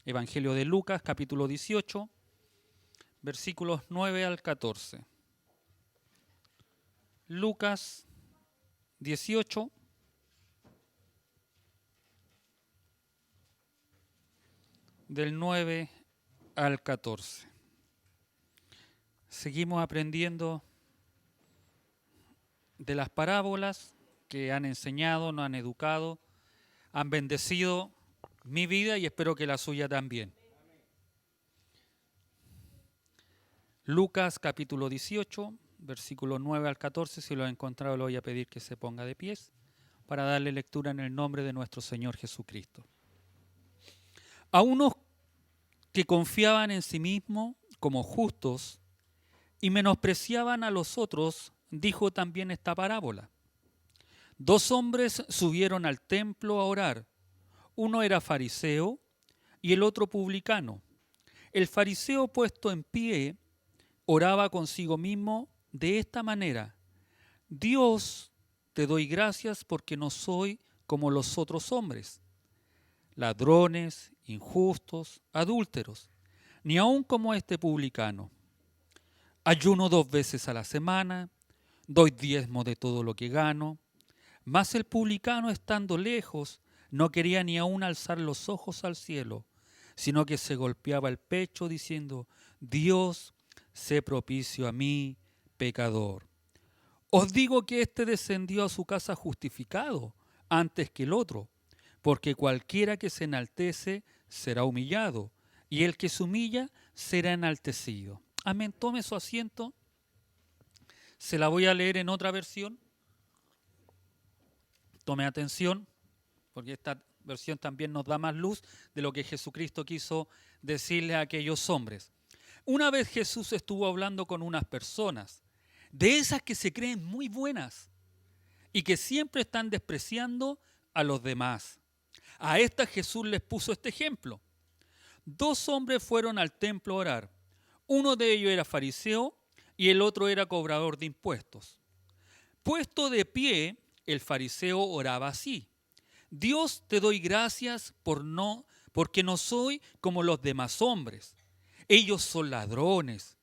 Evangelio de Lucas, capítulo 18, versículos 9 al 14. Lucas 18, del 9 al 14. Seguimos aprendiendo de las parábolas que han enseñado, nos han educado, han bendecido mi vida y espero que la suya también. Lucas capítulo 18, versículo 9 al 14, si lo ha encontrado le voy a pedir que se ponga de pies para darle lectura en el nombre de nuestro Señor Jesucristo. A unos que confiaban en sí mismos como justos y menospreciaban a los otros, dijo también esta parábola. 2 hombres subieron al templo a orar. Uno era fariseo y el otro publicano. El fariseo, puesto en pie, oraba consigo mismo de esta manera: Dios, te doy gracias porque no soy como los otros hombres, ladrones, injustos, adúlteros, ni aun como este publicano. Ayuno 2 veces a la semana, doy diezmo de todo lo que gano. Mas el publicano, estando lejos, no quería ni aun alzar los ojos al cielo, sino que se golpeaba el pecho diciendo: Dios, sé propicio a mí, pecador. Os digo que éste descendió a su casa justificado antes que el otro, porque cualquiera que se enaltece será humillado, y el que se humilla será enaltecido. Amén. Tome su asiento. Se la voy a leer en otra versión. Tome atención, porque esta versión también nos da más luz de lo que Jesucristo quiso decirle a aquellos hombres. Una vez Jesús estuvo hablando con unas personas, de esas que se creen muy buenas y que siempre están despreciando a los demás. A estas Jesús les puso este ejemplo. 2 hombres fueron al templo a orar. Uno de ellos era fariseo y el otro era cobrador de impuestos. Puesto de pie, el fariseo oraba así: Dios, te doy gracias porque no soy como los demás hombres. Ellos son ladrones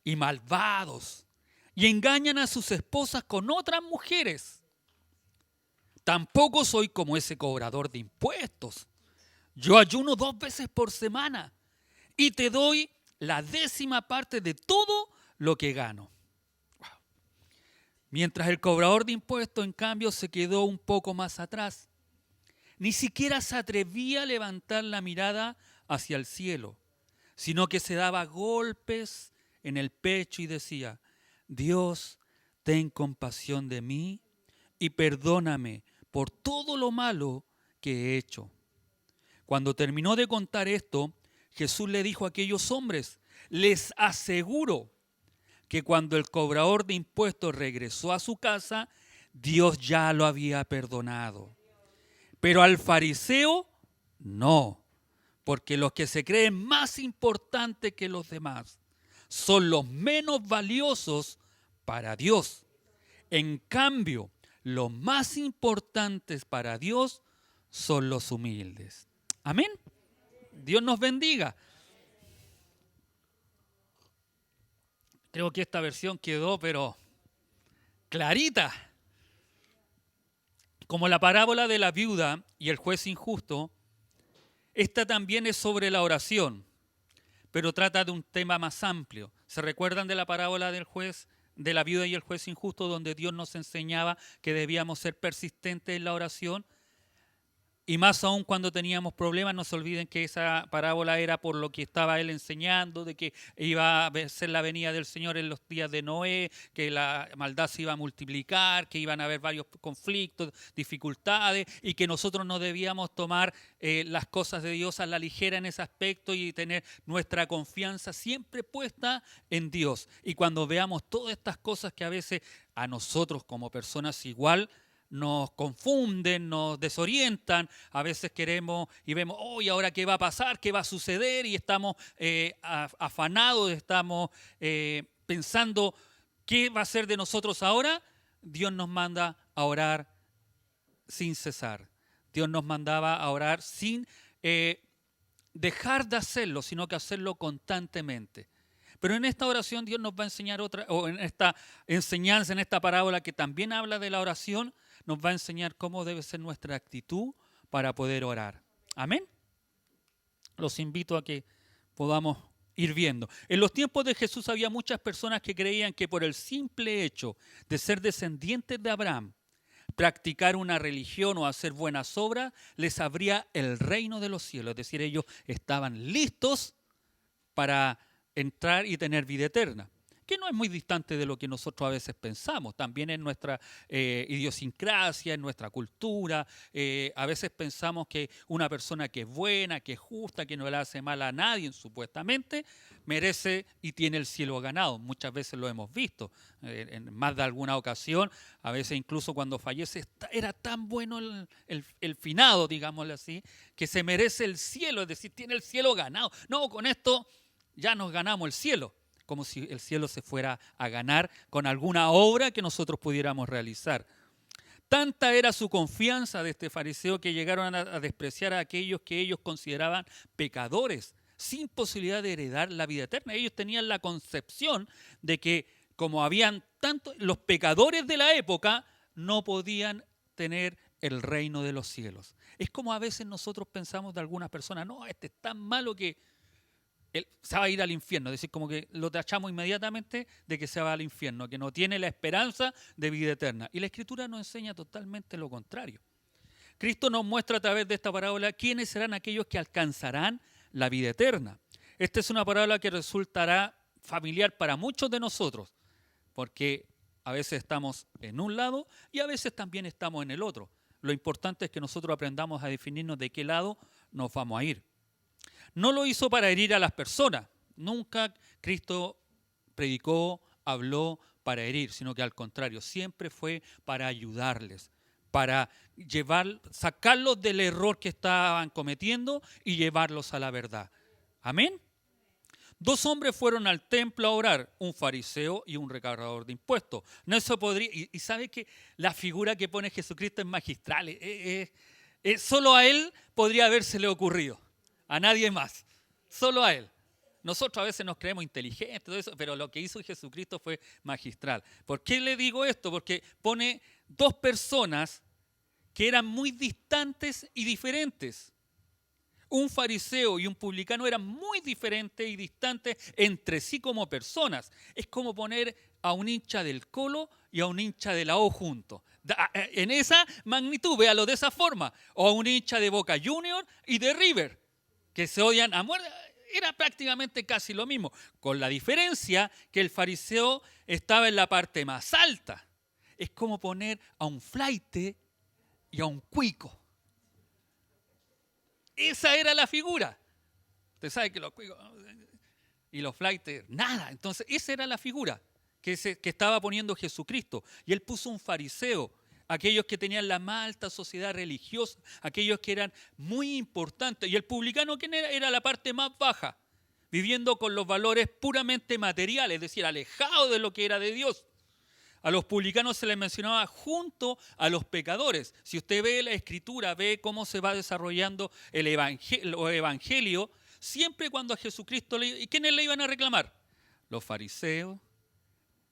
y malvados y engañan a sus esposas con otras mujeres. Tampoco soy como ese cobrador de impuestos. Yo ayuno 2 veces por semana y te doy la 10ª parte de todo lo que gano. Mientras el cobrador de impuestos, en cambio, se quedó un poco más atrás. Ni siquiera se atrevía a levantar la mirada hacia el cielo, sino que se daba golpes en el pecho y decía: Dios, ten compasión de mí y perdóname por todo lo malo que he hecho. Cuando terminó de contar esto, Jesús le dijo a aquellos hombres: les aseguro que cuando el cobrador de impuestos regresó a su casa, Dios ya lo había perdonado. Pero al fariseo, no, porque los que se creen más importantes que los demás son los menos valiosos para Dios. En cambio, los más importantes para Dios son los humildes. Amén. Dios nos bendiga. Creo que esta versión quedó, pero clarita. Como la parábola de la viuda y el juez injusto, esta también es sobre la oración, pero trata de un tema más amplio. ¿Se recuerdan de la parábola del juez, de la viuda y el juez injusto, donde Dios nos enseñaba que debíamos ser persistentes en la oración? Y más aún cuando teníamos problemas, no se olviden que esa parábola era por lo que estaba él enseñando, de que iba a ser la venida del Señor en los días de Noé, que la maldad se iba a multiplicar, que iban a haber varios conflictos, dificultades, y que nosotros no debíamos tomar las cosas de Dios a la ligera en ese aspecto y tener nuestra confianza siempre puesta en Dios. Y cuando veamos todas estas cosas que a veces a nosotros como personas igual nos confunden, nos desorientan, a veces queremos y vemos, ¿y ahora qué va a pasar? ¿Qué va a suceder? Y estamos afanados, estamos pensando, ¿qué va a ser de nosotros ahora? Dios nos manda a orar sin cesar. Dios nos mandaba a orar sin dejar de hacerlo, sino que hacerlo constantemente. Pero en esta oración Dios nos va a enseñar otra, o en esta enseñanza, en esta parábola que también habla de la oración, nos va a enseñar cómo debe ser nuestra actitud para poder orar. Amén. Los invito a que podamos ir viendo. En los tiempos de Jesús había muchas personas que creían que por el simple hecho de ser descendientes de Abraham, practicar una religión o hacer buenas obras, les abría el reino de los cielos. Es decir, ellos estaban listos para entrar y tener vida eterna, que no es muy distante de lo que nosotros a veces pensamos, también en nuestra idiosincrasia, en nuestra cultura. A veces pensamos que una persona que es buena, que es justa, que no le hace mal a nadie, supuestamente, merece y tiene el cielo ganado. Muchas veces lo hemos visto, en más de alguna ocasión, a veces incluso cuando fallece, era tan bueno el finado, digámosle así, que se merece el cielo, es decir, tiene el cielo ganado. No, con esto ya nos ganamos el cielo, como si el cielo se fuera a ganar con alguna obra que nosotros pudiéramos realizar. Tanta era su confianza de este fariseo que llegaron a despreciar a aquellos que ellos consideraban pecadores, sin posibilidad de heredar la vida eterna. Ellos tenían la concepción de que como habían tantos, los pecadores de la época no podían tener el reino de los cielos. Es como a veces nosotros pensamos de algunas personas, no, este es tan malo que él se va a ir al infierno, es decir, como que lo tachamos inmediatamente de que se va al infierno, que no tiene la esperanza de vida eterna. Y la Escritura nos enseña totalmente lo contrario. Cristo nos muestra a través de esta parábola quiénes serán aquellos que alcanzarán la vida eterna. Esta es una parábola que resultará familiar para muchos de nosotros, porque a veces estamos en un lado y a veces también estamos en el otro. Lo importante es que nosotros aprendamos a definirnos de qué lado nos vamos a ir. No lo hizo para herir a las personas. Nunca Cristo predicó, habló para herir, sino que al contrario, siempre fue para ayudarles, para sacarlos del error que estaban cometiendo y llevarlos a la verdad. Amén. 2 hombres fueron al templo a orar, un fariseo y un recaudador de impuestos. No eso podría, y sabe que la figura que pone Jesucristo es magistral. Solo a él podría habérsele ocurrido. A nadie más, solo a él. Nosotros a veces nos creemos inteligentes, todo eso, pero lo que hizo Jesucristo fue magistral. ¿Por qué le digo esto? Porque pone 2 personas que eran muy distantes y diferentes. Un fariseo y un publicano eran muy diferentes y distantes entre sí como personas. Es como poner a un hincha del Colo y a un hincha de la O juntos. En esa magnitud, véalo de esa forma. O a un hincha de Boca Juniors y de River, que se odian a muerte. Era prácticamente casi lo mismo, con la diferencia que el fariseo estaba en la parte más alta. Es como poner a un flaite y a un cuico. Esa era la figura. Usted sabe que los cuicos y los flaites, nada. Entonces, esa era la figura que estaba poniendo Jesucristo. Y él puso un fariseo, aquellos que tenían la más alta sociedad religiosa, aquellos que eran muy importantes. Y el publicano, ¿quién era? Era la parte más baja, viviendo con los valores puramente materiales, es decir, alejado de lo que era de Dios. A los publicanos se les mencionaba junto a los pecadores. Si usted ve la Escritura, ve cómo se va desarrollando el evangelio, siempre cuando a Jesucristo, ¿y quiénes le iban a reclamar? Los fariseos,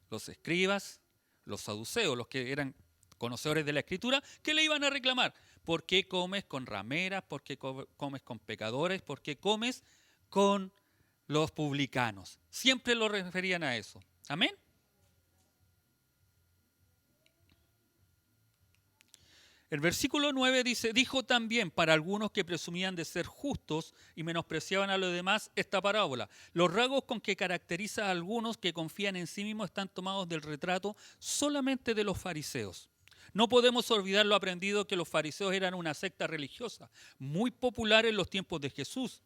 los escribas, los saduceos, los que eran conocedores de la Escritura, ¿qué le iban a reclamar? ¿Por qué comes con rameras? ¿Por qué comes con pecadores? ¿Por qué comes con los publicanos? Siempre lo referían a eso. ¿Amén? El versículo 9 dice, dijo también para algunos que presumían de ser justos y menospreciaban a los demás esta parábola. Los rasgos con que caracteriza a algunos que confían en sí mismos están tomados del retrato solamente de los fariseos. No podemos olvidar lo aprendido que los fariseos eran una secta religiosa, muy popular en los tiempos de Jesús.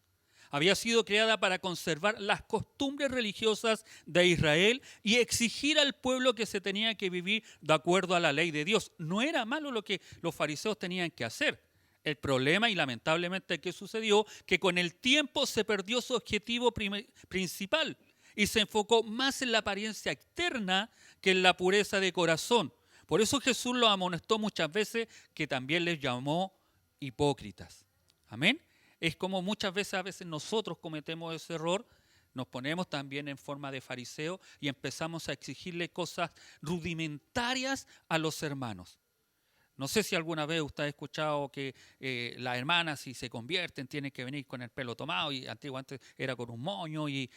Había sido creada para conservar las costumbres religiosas de Israel y exigir al pueblo que se tenía que vivir de acuerdo a la ley de Dios. No era malo lo que los fariseos tenían que hacer. El problema, y lamentablemente, ¿qué sucedió? Que con el tiempo se perdió su objetivo principal y se enfocó más en la apariencia externa que en la pureza de corazón. Por eso Jesús los amonestó muchas veces, que también les llamó hipócritas. Amén. Es como muchas veces, a veces nosotros cometemos ese error, nos ponemos también en forma de fariseo y empezamos a exigirle cosas rudimentarias a los hermanos. No sé si alguna vez usted ha escuchado que las hermanas, si se convierten, tienen que venir con el pelo tomado, y antiguamente era con un moño y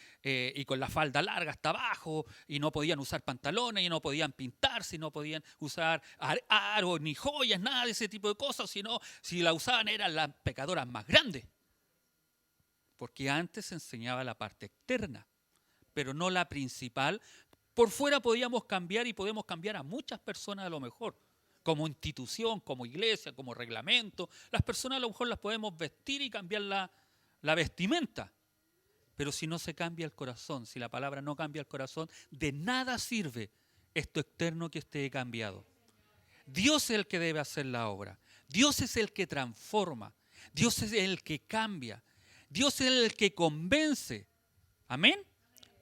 con la falda larga hasta abajo, y no podían usar pantalones, y no podían pintarse, y no podían usar aros, ni joyas, nada de ese tipo de cosas, sino si la usaban eran las pecadoras más grandes. Porque antes se enseñaba la parte externa, pero no la principal. Por fuera podíamos cambiar y podemos cambiar a muchas personas a lo mejor. Como institución, como iglesia, como reglamento. Las personas a lo mejor las podemos vestir y cambiar la vestimenta. Pero si no se cambia el corazón, si la palabra no cambia el corazón, de nada sirve esto externo que esté cambiado. Dios es el que debe hacer la obra. Dios es el que transforma. Dios es el que cambia. Dios es el que convence. Amén.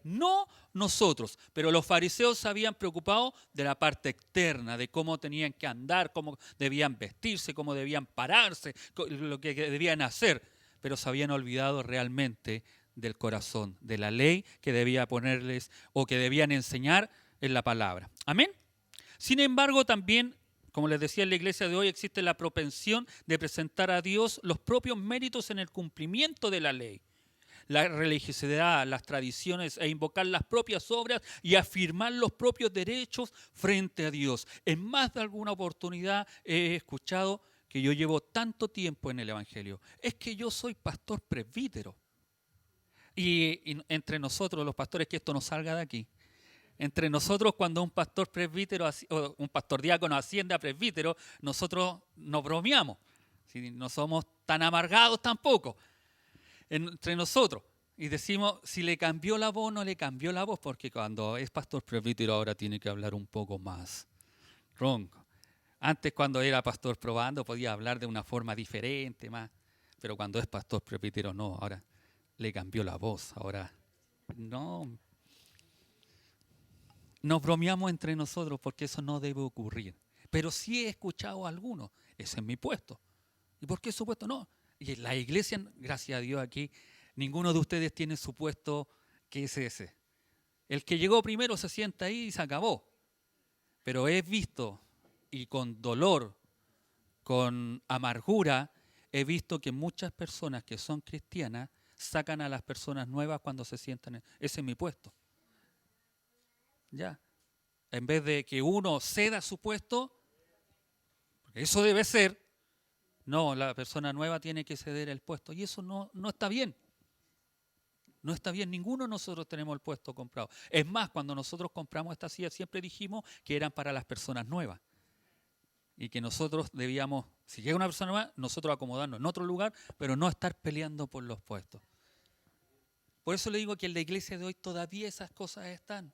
No nosotros, pero los fariseos se habían preocupado de la parte externa, de cómo tenían que andar, cómo debían vestirse, cómo debían pararse, lo que debían hacer, pero se habían olvidado realmente del corazón, de la ley que debía ponerles o que debían enseñar en la palabra. Amén. Sin embargo, también, como les decía, en la iglesia de hoy existe la propensión de presentar a Dios los propios méritos en el cumplimiento de la ley. La religiosidad, las tradiciones e invocar las propias obras y afirmar los propios derechos frente a Dios. En más de alguna oportunidad he escuchado que yo llevo tanto tiempo en el Evangelio. Es que yo soy pastor presbítero. Y entre nosotros, los pastores, que esto no salga de aquí. Entre nosotros, cuando un pastor presbítero o un pastor diácono asciende a presbítero, nosotros nos bromeamos. Si no somos tan amargados tampoco. Entre nosotros, y decimos si le cambió la voz o no le cambió la voz, porque cuando es pastor presbítero ahora tiene que hablar un poco más ronco. Antes, cuando era pastor probando, podía hablar de una forma diferente, más, pero cuando es pastor presbítero no, ahora le cambió la voz, ahora no. Nos bromeamos entre nosotros porque eso no debe ocurrir, pero sí he escuchado a algunos, ese es mi puesto. ¿Y por qué su puesto? No. Y en la iglesia, gracias a Dios aquí, ninguno de ustedes tiene su puesto que es ese. El que llegó primero se sienta ahí y se acabó. Pero he visto, y con dolor, con amargura, he visto que muchas personas que son cristianas sacan a las personas nuevas cuando se sientan. Ese es mi puesto. Ya. En vez de que uno ceda su puesto, porque eso debe ser. No, la persona nueva tiene que ceder el puesto. Y eso no está bien. No está bien. Ninguno de nosotros tenemos el puesto comprado. Es más, cuando nosotros compramos estas sillas siempre dijimos que eran para las personas nuevas. Y que nosotros debíamos, si llega una persona nueva, nosotros acomodarnos en otro lugar, pero no estar peleando por los puestos. Por eso le digo que en la iglesia de hoy todavía esas cosas están.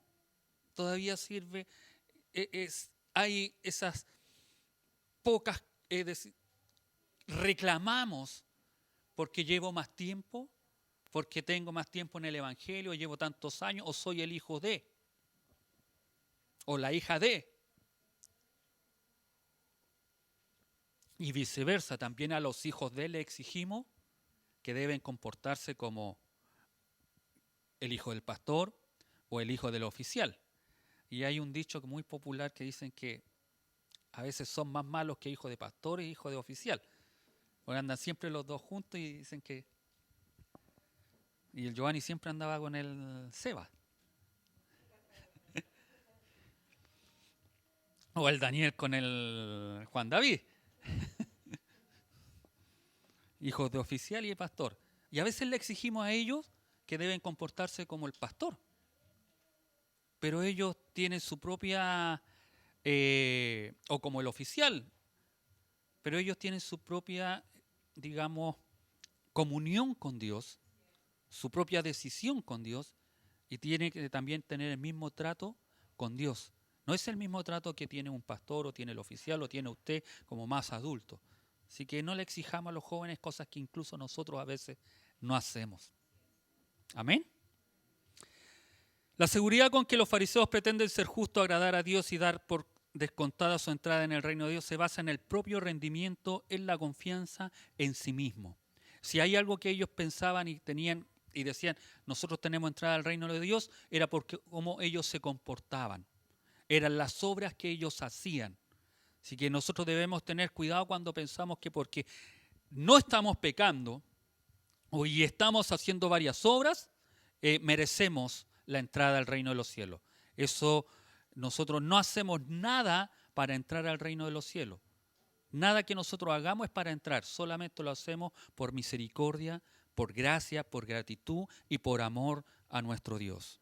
Todavía sirve. Hay esas pocas... reclamamos porque llevo más tiempo, porque tengo más tiempo en el Evangelio, llevo tantos años, o soy el hijo de, o la hija de. Y viceversa, también a los hijos de le exigimos que deben comportarse como el hijo del pastor o el hijo del oficial. Y hay un dicho muy popular que dicen que a veces son más malos que hijos de pastor y hijos de oficial. Porque andan siempre los dos juntos y dicen que... Y el Giovanni siempre andaba con el Seba. O el Daniel con el Juan David. Hijos de oficial y de pastor. Y a veces le exigimos a ellos que deben comportarse como el pastor. Pero ellos tienen su propia... o como el oficial. Pero ellos tienen su propia, digamos, comunión con Dios, su propia decisión con Dios, y tiene que también tener el mismo trato con Dios. No es el mismo trato que tiene un pastor o tiene el oficial o tiene usted como más adulto. Así que no le exijamos a los jóvenes cosas que incluso nosotros a veces no hacemos. Amén. La seguridad con que los fariseos pretenden ser justos, agradar a Dios y dar por descontada su entrada en el reino de Dios se basa en el propio rendimiento, en la confianza en sí mismo. Si hay algo que ellos pensaban y tenían y decían, nosotros tenemos entrada al reino de Dios, era porque cómo ellos se comportaban. Eran las obras que ellos hacían. Así que nosotros debemos tener cuidado cuando pensamos que porque no estamos pecando y estamos haciendo varias obras, merecemos la entrada al reino de los cielos. Eso, nosotros no hacemos nada para entrar al reino de los cielos. Nada que nosotros hagamos es para entrar, solamente lo hacemos por misericordia, por gracia, por gratitud y por amor a nuestro Dios.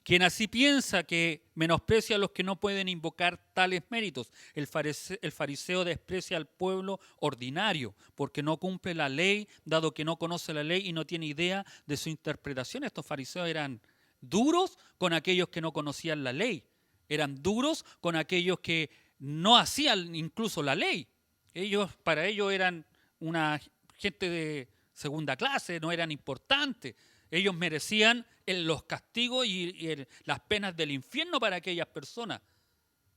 Quien así piensa que menosprecia a los que no pueden invocar tales méritos. El fariseo desprecia al pueblo ordinario porque no cumple la ley, dado que no conoce la ley y no tiene idea de su interpretación. Estos fariseos eran duros con aquellos que no conocían la ley. Eran duros con aquellos que no hacían incluso la ley. Para ellos eran una gente de segunda clase, no eran importantes. Ellos merecían los castigos y las penas del infierno para aquellas personas.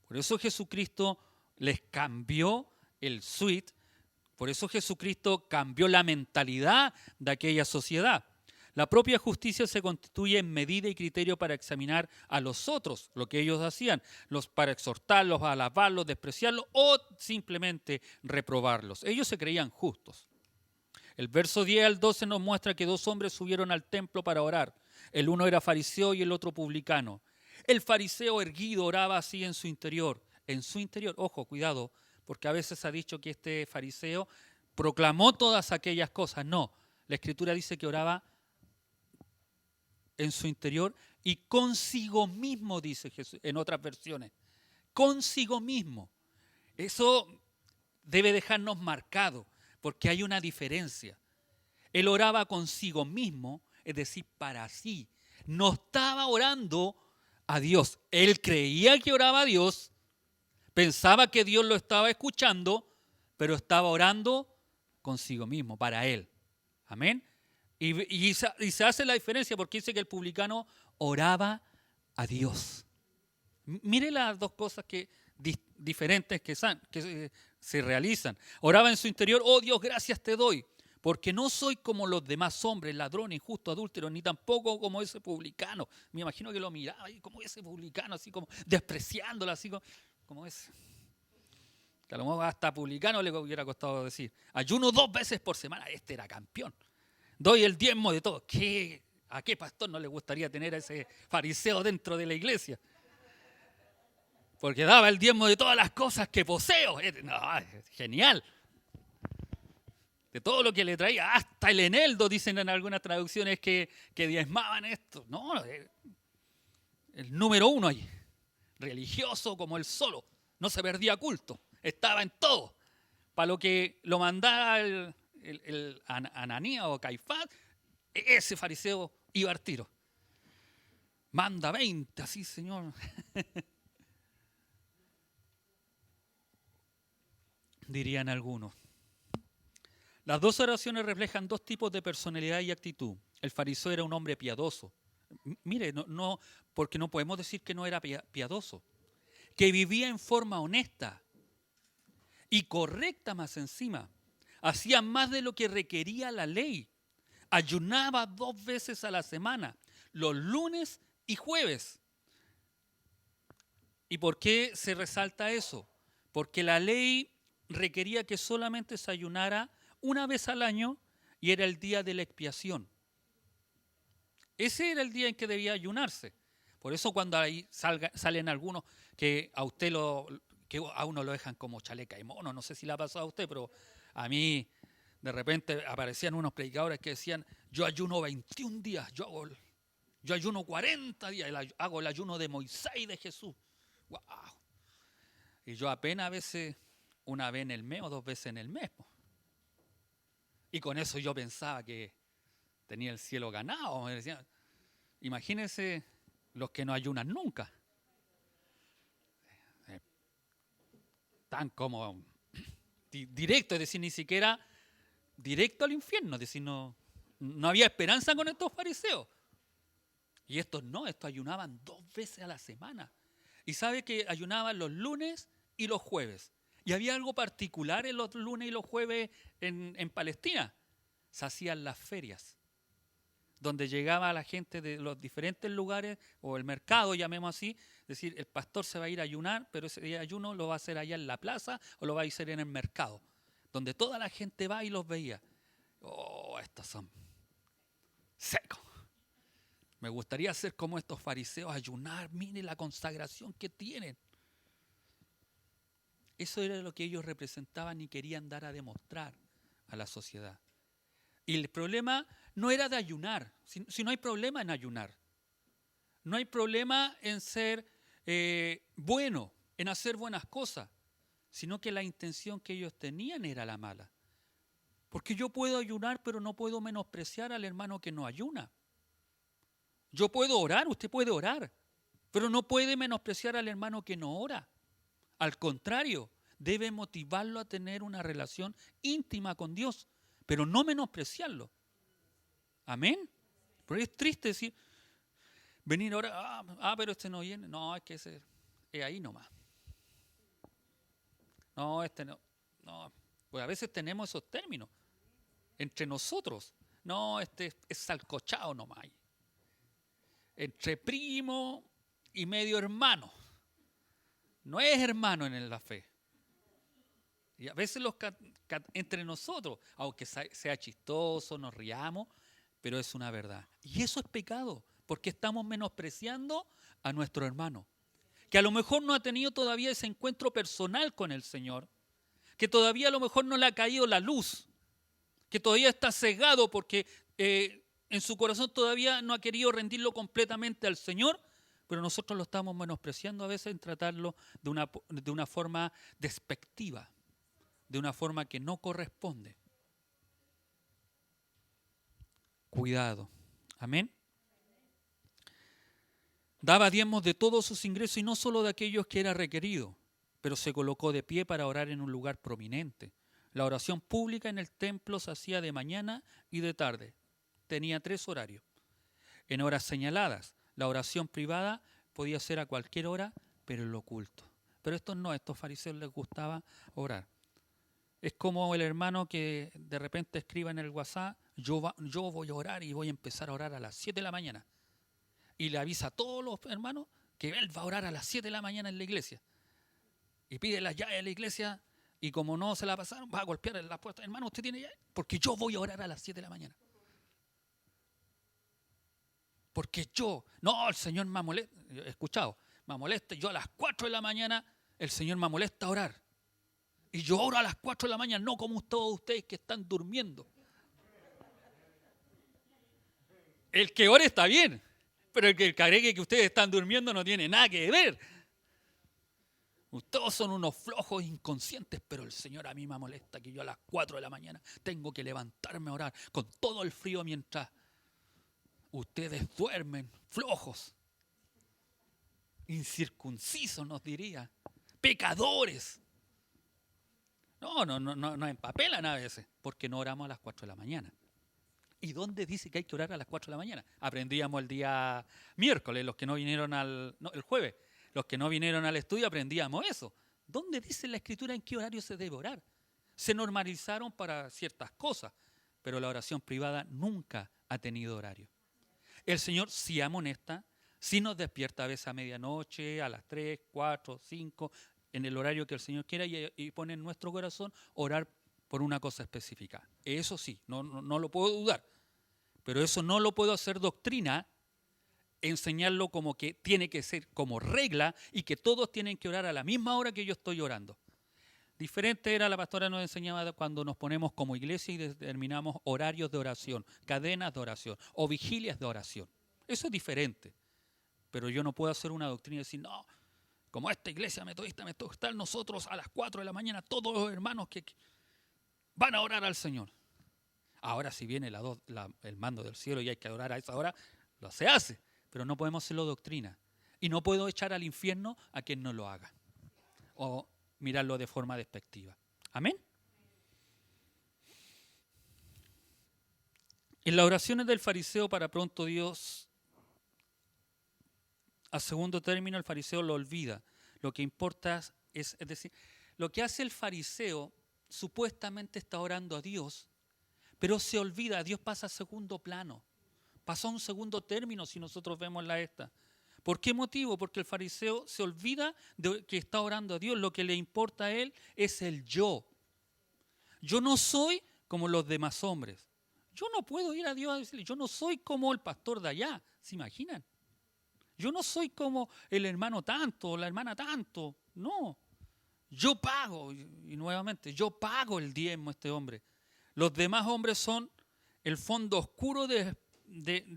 Por eso Jesucristo les cambió el suite, por eso Jesucristo cambió la mentalidad de aquella sociedad. La propia justicia se constituye en medida y criterio para examinar a los otros, lo que ellos hacían, para exhortarlos, alabarlos, despreciarlos o simplemente reprobarlos. Ellos se creían justos. El verso 10 al 12 nos muestra que dos hombres subieron al templo para orar. El uno era fariseo y el otro publicano. El fariseo erguido oraba así en su interior. En su interior, ojo, cuidado, porque a veces ha dicho que este fariseo proclamó todas aquellas cosas. No, la Escritura dice que oraba en su interior y consigo mismo, dice Jesús en otras versiones. Consigo mismo. Eso debe dejarnos marcado, porque hay una diferencia. Él oraba consigo mismo, es decir, para sí. No estaba orando a Dios. Él creía que oraba a Dios, pensaba que Dios lo estaba escuchando, pero estaba orando consigo mismo, para él. Amén. Y se hace la diferencia porque dice que el publicano oraba a Dios. Mire las dos cosas diferentes que se realizan. Oraba en su interior, oh Dios, gracias te doy, porque no soy como los demás hombres, ladrones, injustos, adúlteros, ni tampoco como ese publicano. Me imagino que lo miraba y como ese publicano, así como despreciándolo, así como ese. Que a lo mejor hasta publicano le hubiera costado decir. Ayuno 2 veces por semana, este era campeón. Doy el diezmo de todo. ¿A qué pastor no le gustaría tener a ese fariseo dentro de la iglesia? Porque daba el diezmo de todas las cosas que poseo. No, genial. De todo lo que le traía, hasta el eneldo, dicen en algunas traducciones que diezmaban esto. No, el número 1 ahí. Religioso como él solo. No se perdía culto. Estaba en todo. Para lo que lo mandaba el Ananías o Caifás, ese fariseo iba al tiro. Manda 20, así, Señor. Dirían algunos. Las dos oraciones reflejan dos tipos de personalidad y actitud. El fariseo era un hombre piadoso. Mire, no, porque no podemos decir que no era piadoso. Que vivía en forma honesta y correcta más encima. Hacía más de lo que requería la ley. Ayunaba 2 veces a la semana, los lunes y jueves. ¿Y por qué se resalta eso? Porque la ley requería que solamente se ayunara una vez al año y era el día de la expiación. Ese era el día en que debía ayunarse. Por eso cuando ahí salen algunos que a uno lo dejan como chaleca y mono, no sé si le ha pasado a usted, pero a mí de repente aparecían unos predicadores que decían, yo ayuno 21 días, yo ayuno 40 días, hago el ayuno de Moisés y de Jesús. ¡Wow! Y yo apenas a veces, una vez en el mes o 2 veces en el mes. Y con eso yo pensaba que tenía el cielo ganado. Me decían, imagínense los que no ayunan nunca. Tan como directo, es decir, ni siquiera directo al infierno, es decir, no había esperanza con estos fariseos. Y estos ayunaban 2 veces a la semana. Y sabe que ayunaban los lunes y los jueves. Y había algo particular en los lunes y los jueves en Palestina, se hacían las ferias, donde llegaba la gente de los diferentes lugares, o el mercado, llamemos así, es decir, el pastor se va a ir a ayunar, pero ese día de ayuno lo va a hacer allá en la plaza o lo va a hacer en el mercado, donde toda la gente va y los veía. Oh, estos son secos. Me gustaría ser como estos fariseos, ayunar, mire la consagración que tienen. Eso era lo que ellos representaban y querían dar a demostrar a la sociedad. Y el problema no era de ayunar, si no hay problema en ayunar. No hay problema en ser bueno, en hacer buenas cosas, sino que la intención que ellos tenían era la mala. Porque yo puedo ayunar, pero no puedo menospreciar al hermano que no ayuna. Yo puedo orar, usted puede orar, pero no puede menospreciar al hermano que no ora. Al contrario, debe motivarlo a tener una relación íntima con Dios, pero no menospreciarlo. Amén. Pero es triste decir, venir ahora, pero este no viene. No, es que ese es ahí nomás. No, este no. Pues a veces tenemos esos términos entre nosotros. No, este es salcochado nomás. Entre primo y medio hermano. No es hermano en la fe. Y a veces entre nosotros, aunque sea chistoso, nos riamos, pero es una verdad. Y eso es pecado, porque estamos menospreciando a nuestro hermano, que a lo mejor no ha tenido todavía ese encuentro personal con el Señor, que todavía a lo mejor no le ha caído la luz, que todavía está cegado porque en su corazón todavía no ha querido rendirlo completamente al Señor, pero nosotros lo estamos menospreciando a veces en tratarlo de una forma despectiva, de una forma que no corresponde. Cuidado. Amén. Daba diezmos de todos sus ingresos y no solo de aquellos que era requerido, pero se colocó de pie para orar en un lugar prominente. La oración pública en el templo se hacía de mañana y de tarde. Tenía 3 horarios. En horas señaladas, la oración privada podía ser a cualquier hora, pero en lo oculto. Pero estos fariseos les gustaba orar. Es como el hermano que de repente escriba en el WhatsApp, yo voy a orar y voy a empezar a orar a las 7 de la mañana. Y le avisa a todos los hermanos que él va a orar a las 7 de la mañana en la iglesia. Y pide las llaves de la iglesia y como no se la pasaron, va a golpear en la puerta. Hermano, ¿usted tiene llave? Porque yo voy a orar a las 7 de la mañana. Porque el Señor me molesta, he escuchado, me molesta, yo a las 4 de la mañana, el Señor me molesta a orar. Y yo oro a las 4 de la mañana, no como todos ustedes que están durmiendo. El que ore está bien, pero el que cree que ustedes están durmiendo no tiene nada que ver. Todos son unos flojos inconscientes, pero el Señor a mí me molesta que yo a las 4 de la mañana tengo que levantarme a orar con todo el frío mientras ustedes duermen, flojos, incircuncisos nos diría, pecadores. No empapelan a veces, porque no oramos a las 4 de la mañana. ¿Y dónde dice que hay que orar a las 4 de la mañana? Aprendíamos el día miércoles, los que no vinieron el jueves, los que no vinieron al estudio aprendíamos eso. ¿Dónde dice la Escritura en qué horario se debe orar? Se normalizaron para ciertas cosas, pero la oración privada nunca ha tenido horario. El Señor sí amonesta, sí nos despierta a veces a medianoche, a las 3, 4, 5, en el horario que el Señor quiera y pone en nuestro corazón orar por una cosa específica. Eso sí, no lo puedo dudar, pero eso no lo puedo hacer doctrina, enseñarlo como que tiene que ser como regla y que todos tienen que orar a la misma hora que yo estoy orando. Diferente era, la pastora nos enseñaba cuando nos ponemos como iglesia y determinamos horarios de oración, cadenas de oración o vigilias de oración. Eso es diferente, pero yo no puedo hacer una doctrina y decir, no, como esta iglesia metodista, nosotros a las 4 de la mañana, todos los hermanos que van a orar al Señor. Ahora si viene el mando del cielo y hay que orar a esa hora, se hace, pero no podemos hacerlo doctrina. Y no puedo echar al infierno a quien no lo haga. O mirarlo de forma despectiva. ¿Amén? En las oraciones del fariseo para pronto Dios, a segundo término, el fariseo lo olvida. Lo que importa es decir, lo que hace el fariseo supuestamente está orando a Dios, pero se olvida, Dios pasa a segundo plano. Pasó a un segundo término si nosotros vemos la esta. ¿Por qué motivo? Porque el fariseo se olvida de que está orando a Dios. Lo que le importa a él es el yo. Yo no soy como los demás hombres. Yo no puedo ir a Dios a decirle, yo no soy como el pastor de allá. ¿Se imaginan? Yo no soy como el hermano tanto o la hermana tanto. No. Yo pago, y nuevamente, yo pago el diezmo a este hombre. Los demás hombres son el fondo oscuro de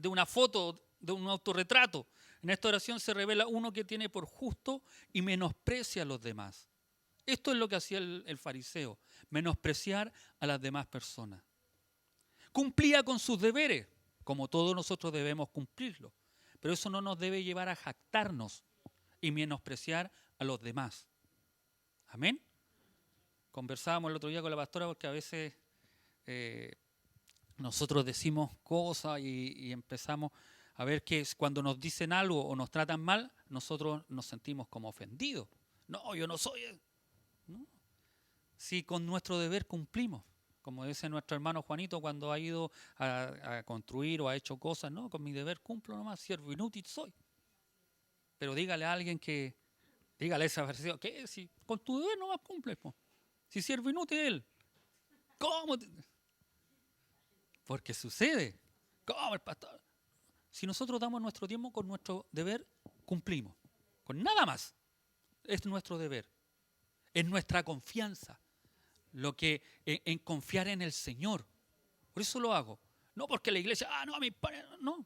una foto, de un autorretrato. En esta oración se revela uno que tiene por justo y menosprecia a los demás. Esto es lo que hacía el fariseo, menospreciar a las demás personas. Cumplía con sus deberes, como todos nosotros debemos cumplirlo, pero eso no nos debe llevar a jactarnos y menospreciar a los demás. Amén. Conversábamos el otro día con la pastora porque a veces nosotros decimos cosas y empezamos a ver que cuando nos dicen algo o nos tratan mal, nosotros nos sentimos como ofendidos. No, yo no soy. ¿No? Si con nuestro deber cumplimos, como dice nuestro hermano Juanito cuando ha ido a construir o ha hecho cosas, no, con mi deber cumplo nomás, siervo inútil soy. Pero dígale a alguien que, dígale a esa versión, que si con tu deber nomás cumples, po. Si siervo inútil él, ¿cómo? Porque sucede, ¿cómo el pastor? Si nosotros damos nuestro tiempo con nuestro deber, cumplimos. Con nada más. Es nuestro deber. Es nuestra confianza. Lo que en confiar en el Señor. Por eso lo hago. No porque la iglesia, no, a mi padre, no.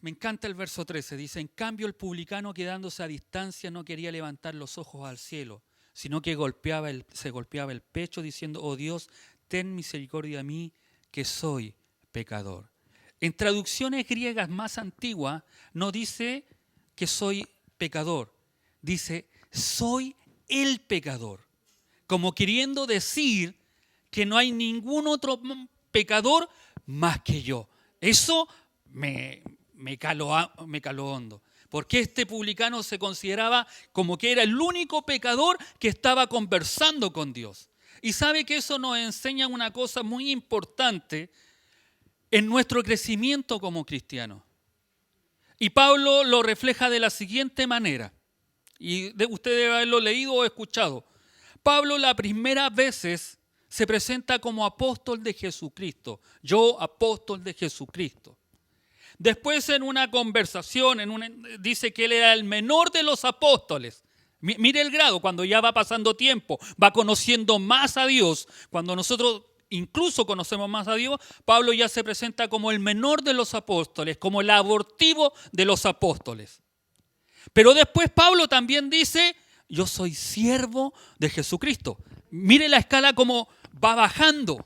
Me encanta el verso 13. Dice, en cambio el publicano quedándose a distancia no quería levantar los ojos al cielo, sino que se golpeaba el pecho diciendo, oh Dios, ten misericordia de mí, que soy pecador. En traducciones griegas más antiguas no dice que soy pecador, dice soy el pecador, como queriendo decir que no hay ningún otro pecador más que yo. Eso me caló hondo, porque este publicano se consideraba como que era el único pecador que estaba conversando con Dios. Y sabe que eso nos enseña una cosa muy importante en nuestro crecimiento como cristianos. Y Pablo lo refleja de la siguiente manera, y usted debe haberlo leído o escuchado. Pablo las primeras veces se presenta como apóstol de Jesucristo. Yo, apóstol de Jesucristo. Después en una conversación, dice que él era el menor de los apóstoles. Mire el grado, cuando ya va pasando tiempo, va conociendo más a Dios. Cuando nosotros incluso conocemos más a Dios, Pablo ya se presenta como el menor de los apóstoles, como el abortivo de los apóstoles. Pero después Pablo también dice, yo soy siervo de Jesucristo. Mire la escala como va bajando,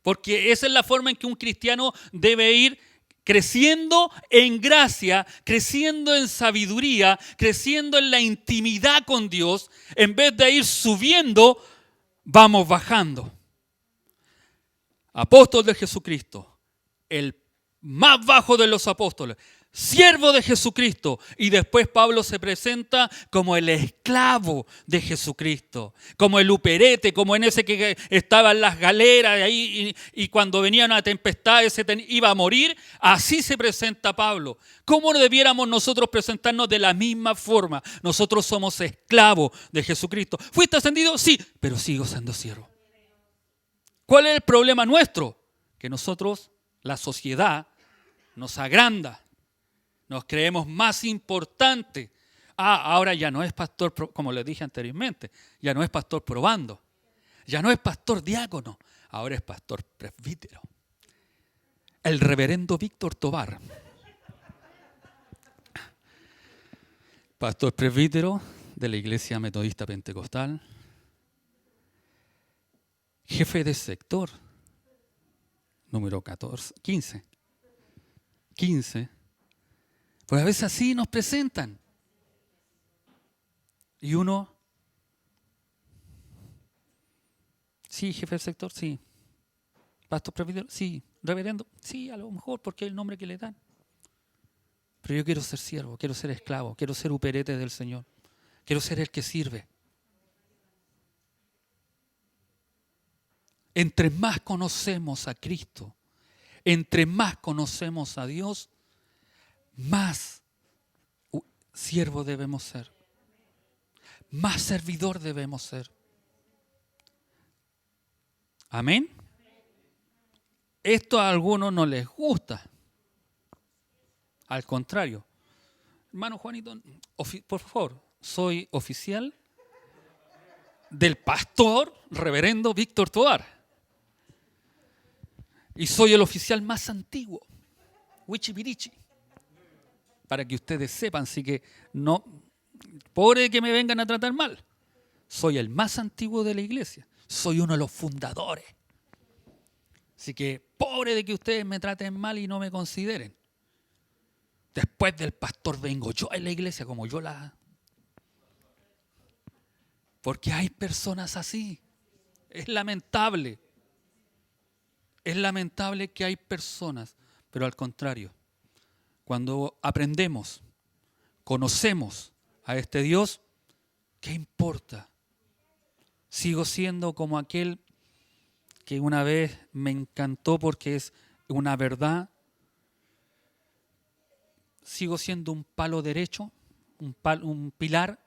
porque esa es la forma en que un cristiano debe ir creciendo en gracia, creciendo en sabiduría, creciendo en la intimidad con Dios. En vez de ir subiendo, vamos bajando. Apóstol de Jesucristo, el más bajo de los apóstoles, siervo de Jesucristo. Y después Pablo se presenta como el esclavo de Jesucristo, como el uperete, como en ese que estaba en las galeras ahí, y cuando venía una tempestad iba a morir. Así se presenta Pablo. ¿Cómo debiéramos nosotros presentarnos de la misma forma? Nosotros somos esclavos de Jesucristo. ¿Fuiste ascendido? Sí, pero sigo siendo siervo. ¿Cuál es el problema nuestro? Que nosotros, la sociedad, nos agranda. Nos creemos más importantes. Ahora ya no es pastor, como les dije anteriormente, ya no es pastor probando, ya no es pastor diácono, ahora es pastor presbítero. El reverendo Víctor Tobar. Pastor presbítero de la Iglesia Metodista Pentecostal. Jefe de sector, número 15. Pues a veces así nos presentan. Y uno, sí, jefe del sector, sí. Pastor presbítero, sí. Reverendo, sí, a lo mejor porque es el nombre que le dan. Pero yo quiero ser siervo, quiero ser esclavo, quiero ser uperete del Señor. Quiero ser el que sirve. Entre más conocemos a Cristo, entre más conocemos a Dios, más siervo debemos ser. Más servidor debemos ser. Amén. Esto a algunos no les gusta. Al contrario. Hermano Juanito, por favor, soy oficial del pastor reverendo Víctor Tovar. Y soy el oficial más antiguo. Wichipirichi. Para que ustedes sepan, así que no, pobre de que me vengan a tratar mal. Soy el más antiguo de la iglesia. Soy uno de los fundadores. Así que pobre de que ustedes me traten mal y no me consideren. Después del pastor vengo yo en la iglesia como yo la... Porque hay personas así. Es lamentable. Es lamentable que hay personas, pero al contrario, cuando aprendemos, conocemos a este Dios, ¿qué importa? Sigo siendo como aquel que una vez me encantó porque es una verdad. Sigo siendo un palo derecho, un pilar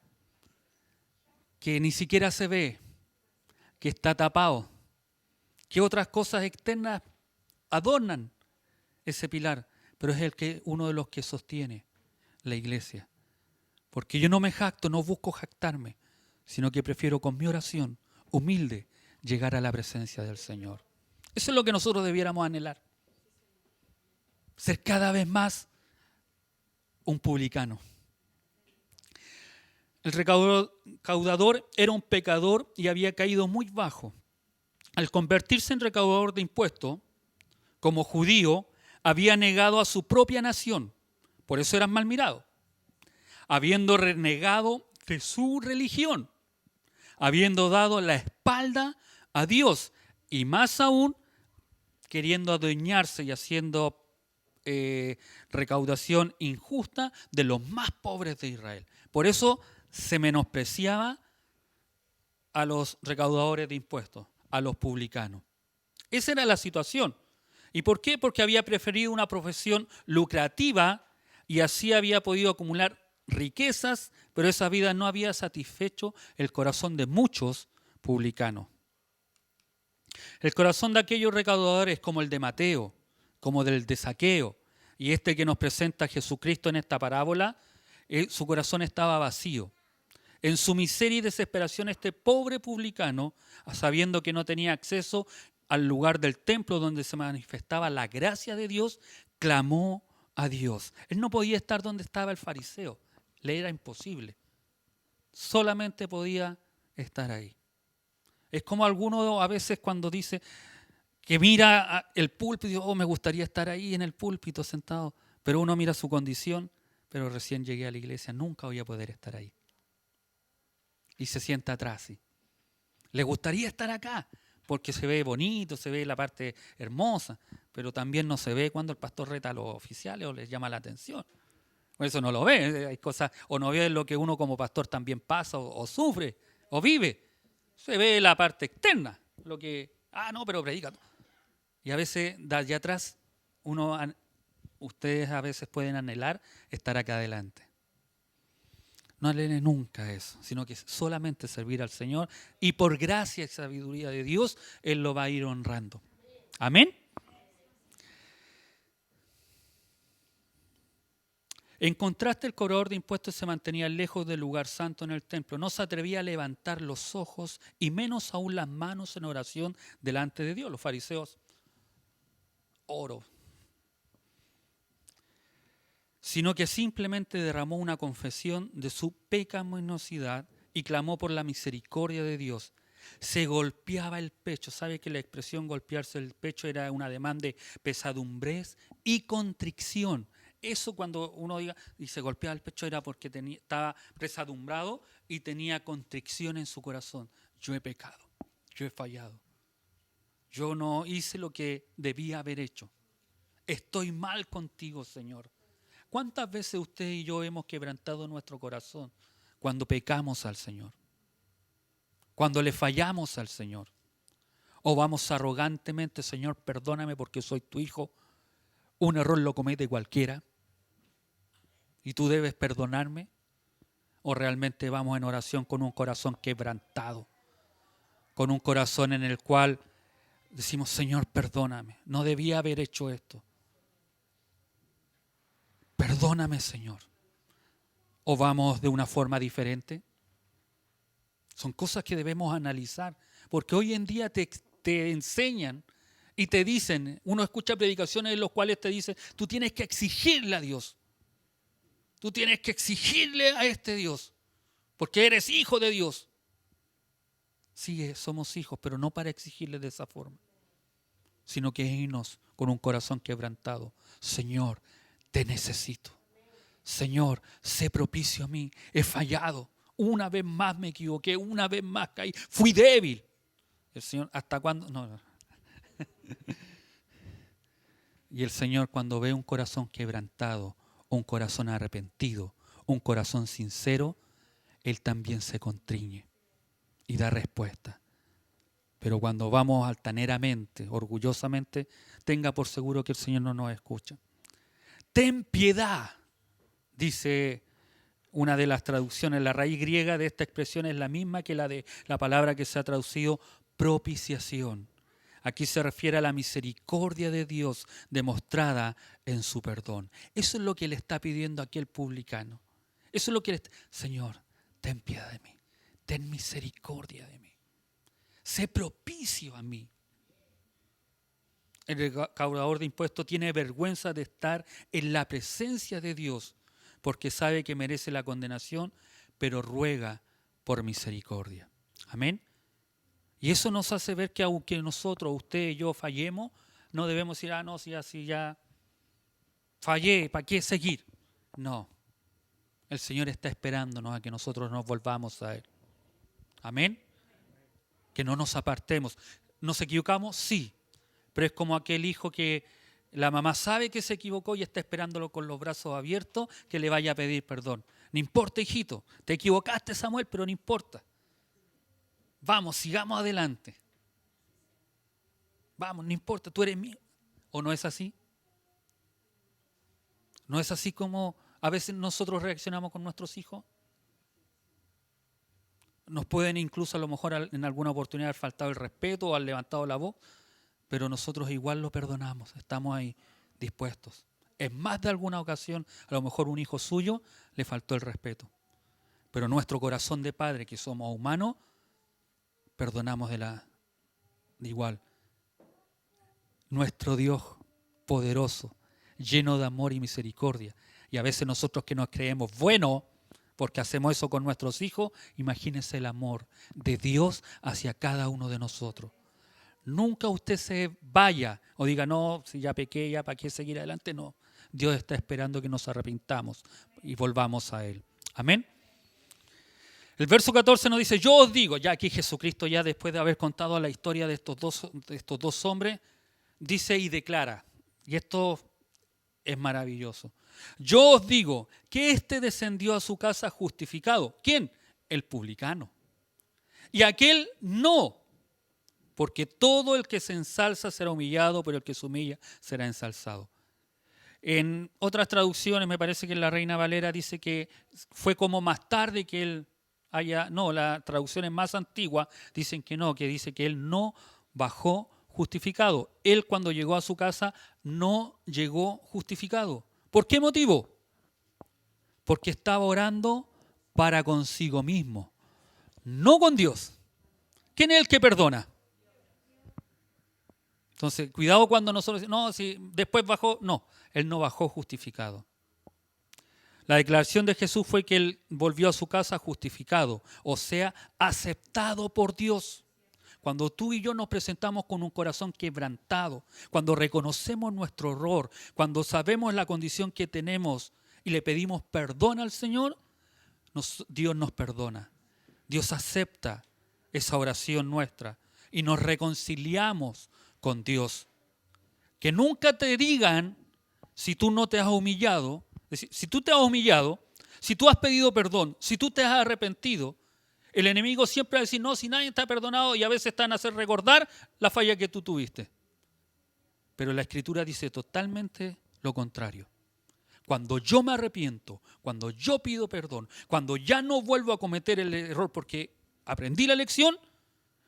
que ni siquiera se ve, que está tapado, que otras cosas externas adornan ese pilar, pero es uno de los que sostiene la iglesia. Porque yo no me jacto, no busco jactarme, sino que prefiero con mi oración humilde llegar a la presencia del Señor. Eso es lo que nosotros debiéramos anhelar. Ser cada vez más un publicano. El recaudador era un pecador y había caído muy bajo. Al convertirse en recaudador de impuestos, como judío, había negado a su propia nación. Por eso eran mal mirados. Habiendo renegado de su religión, habiendo dado la espalda a Dios y más aún queriendo adueñarse y haciendo recaudación injusta de los más pobres de Israel. Por eso se menospreciaba a los recaudadores de impuestos, a los publicanos. Esa era la situación. ¿Y por qué? Porque había preferido una profesión lucrativa y así había podido acumular riquezas, pero esa vida no había satisfecho el corazón de muchos publicanos. El corazón de aquellos recaudadores como el de Mateo, como del de Zaqueo, y este que nos presenta Jesucristo en esta parábola, su corazón estaba vacío. En su miseria y desesperación, este pobre publicano, sabiendo que no tenía acceso al lugar del templo donde se manifestaba la gracia de Dios, clamó a Dios. Él no podía estar donde estaba el fariseo, le era imposible. Solamente podía estar ahí. Es como alguno a veces cuando dice que mira el púlpito y dice, oh, me gustaría estar ahí en el púlpito sentado, pero uno mira su condición, pero recién llegué a la iglesia, nunca voy a poder estar ahí. Y se sienta atrás, ¿sí? Le gustaría estar acá, porque se ve bonito, se ve la parte hermosa, pero también no se ve cuando el pastor reta a los oficiales o les llama la atención. Por eso no lo ve, hay cosas, o no ve lo que uno como pastor también pasa o sufre o vive. Se ve la parte externa, lo que, no, pero predica. Y a veces, de allá atrás, ustedes a veces pueden anhelar estar acá adelante. No anhelen nunca eso, sino que solamente servir al Señor y por gracia y sabiduría de Dios, Él lo va a ir honrando. Amén. En contraste, el cobrador de impuestos se mantenía lejos del lugar santo en el templo. No se atrevía a levantar los ojos y menos aún las manos en oración delante de Dios. Los fariseos, oro. Sino que simplemente derramó una confesión de su pecaminosidad y clamó por la misericordia de Dios. Se golpeaba el pecho. ¿Sabe que la expresión golpearse el pecho era un ademán de pesadumbrez y contrición? Eso cuando uno diga y se golpeaba el pecho era porque estaba pesadumbrado y tenía contrición en su corazón. Yo he pecado, yo he fallado. Yo no hice lo que debía haber hecho. Estoy mal contigo, Señor. ¿Cuántas veces usted y yo hemos quebrantado nuestro corazón cuando pecamos al Señor? Cuando le fallamos al Señor. ¿O vamos arrogantemente, Señor, perdóname porque soy tu hijo? Un error lo comete cualquiera y tú debes perdonarme. ¿O realmente vamos en oración con un corazón quebrantado? Con un corazón en el cual decimos, Señor, perdóname, no debía haber hecho esto. Perdóname, Señor. ¿O vamos de una forma diferente? Son cosas que debemos analizar, porque hoy en día te enseñan y te dicen, uno escucha predicaciones en las cuales te dicen, tú tienes que exigirle a Dios. Tú tienes que exigirle a este Dios, porque eres hijo de Dios. Sí, somos hijos, pero no para exigirle de esa forma, sino que irnos con un corazón quebrantado. Señor, te necesito. Señor, sé propicio a mí. He fallado. Una vez más me equivoqué, una vez más caí. Fui débil. El Señor, ¿hasta cuándo? No. Y el Señor, cuando ve un corazón quebrantado, un corazón arrepentido, un corazón sincero, Él también se contriñe y da respuesta. Pero cuando vamos altaneramente, orgullosamente, tenga por seguro que el Señor no nos escucha. Ten piedad, dice una de las traducciones. La raíz griega de esta expresión es la misma que la de la palabra que se ha traducido propiciación. Aquí se refiere a la misericordia de Dios demostrada en su perdón. Eso es lo que le está pidiendo aquí el publicano. Eso es lo que Señor, ten piedad de mí. Ten misericordia de mí. Sé propicio a mí. El recaudador de impuestos tiene vergüenza de estar en la presencia de Dios porque sabe que merece la condenación, pero ruega por misericordia. Amén. Y eso nos hace ver que aunque nosotros, usted y yo fallemos, no debemos decir, no, si así ya fallé, ¿para qué seguir? No. El Señor está esperándonos a que nosotros nos volvamos a Él. Amén. Que no nos apartemos. ¿Nos equivocamos? Sí. Pero es como aquel hijo que la mamá sabe que se equivocó y está esperándolo con los brazos abiertos que le vaya a pedir perdón. No importa, hijito, te equivocaste, Samuel, pero no importa. Vamos, sigamos adelante. Vamos, no importa, tú eres mío. ¿O no es así? ¿No es así como a veces nosotros reaccionamos con nuestros hijos? Nos pueden incluso a lo mejor en alguna oportunidad haber faltado el respeto o haber levantado la voz, pero nosotros igual lo perdonamos, estamos ahí dispuestos. En más de alguna ocasión, a lo mejor un hijo suyo le faltó el respeto, pero nuestro corazón de padre, que somos humanos, perdonamos de igual. Nuestro Dios poderoso, lleno de amor y misericordia, y a veces nosotros que nos creemos buenos, porque hacemos eso con nuestros hijos, imagínense el amor de Dios hacia cada uno de nosotros. Nunca usted se vaya o diga, no, si ya pequé, ya para qué seguir adelante. No, Dios está esperando que nos arrepintamos y volvamos a Él. Amén. El verso 14 nos dice, yo os digo, ya aquí Jesucristo, ya después de haber contado la historia de estos dos hombres, dice y declara, y esto es maravilloso. Yo os digo que éste descendió a su casa justificado. ¿Quién? El publicano. Y aquel no, porque todo el que se ensalza será humillado, pero el que se humilla será ensalzado. En otras traducciones, me parece que en la Reina Valera dice que fue como más tarde que él las traducciones más antiguas dicen que no, que dice que él no bajó justificado. Él cuando llegó a su casa no llegó justificado. ¿Por qué motivo? Porque estaba orando para consigo mismo, no con Dios. ¿Quién es el que perdona? Entonces, cuidado cuando nosotros decimos, no, si después bajó, no, él no bajó justificado. La declaración de Jesús fue que él volvió a su casa justificado, o sea, aceptado por Dios. Cuando tú y yo nos presentamos con un corazón quebrantado, cuando reconocemos nuestro error, cuando sabemos la condición que tenemos y le pedimos perdón al Señor, Dios nos perdona. Dios acepta esa oración nuestra y nos reconciliamos con Dios. Que nunca te digan si tú no te has humillado, es decir, si tú te has humillado, si tú has pedido perdón, si tú te has arrepentido, El enemigo siempre va a decir, no, si nadie está perdonado, y a veces están a hacer recordar la falla que tú tuviste. Pero la Escritura dice totalmente lo contrario. Cuando yo me arrepiento, cuando yo pido perdón, cuando ya no vuelvo a cometer el error porque aprendí la lección,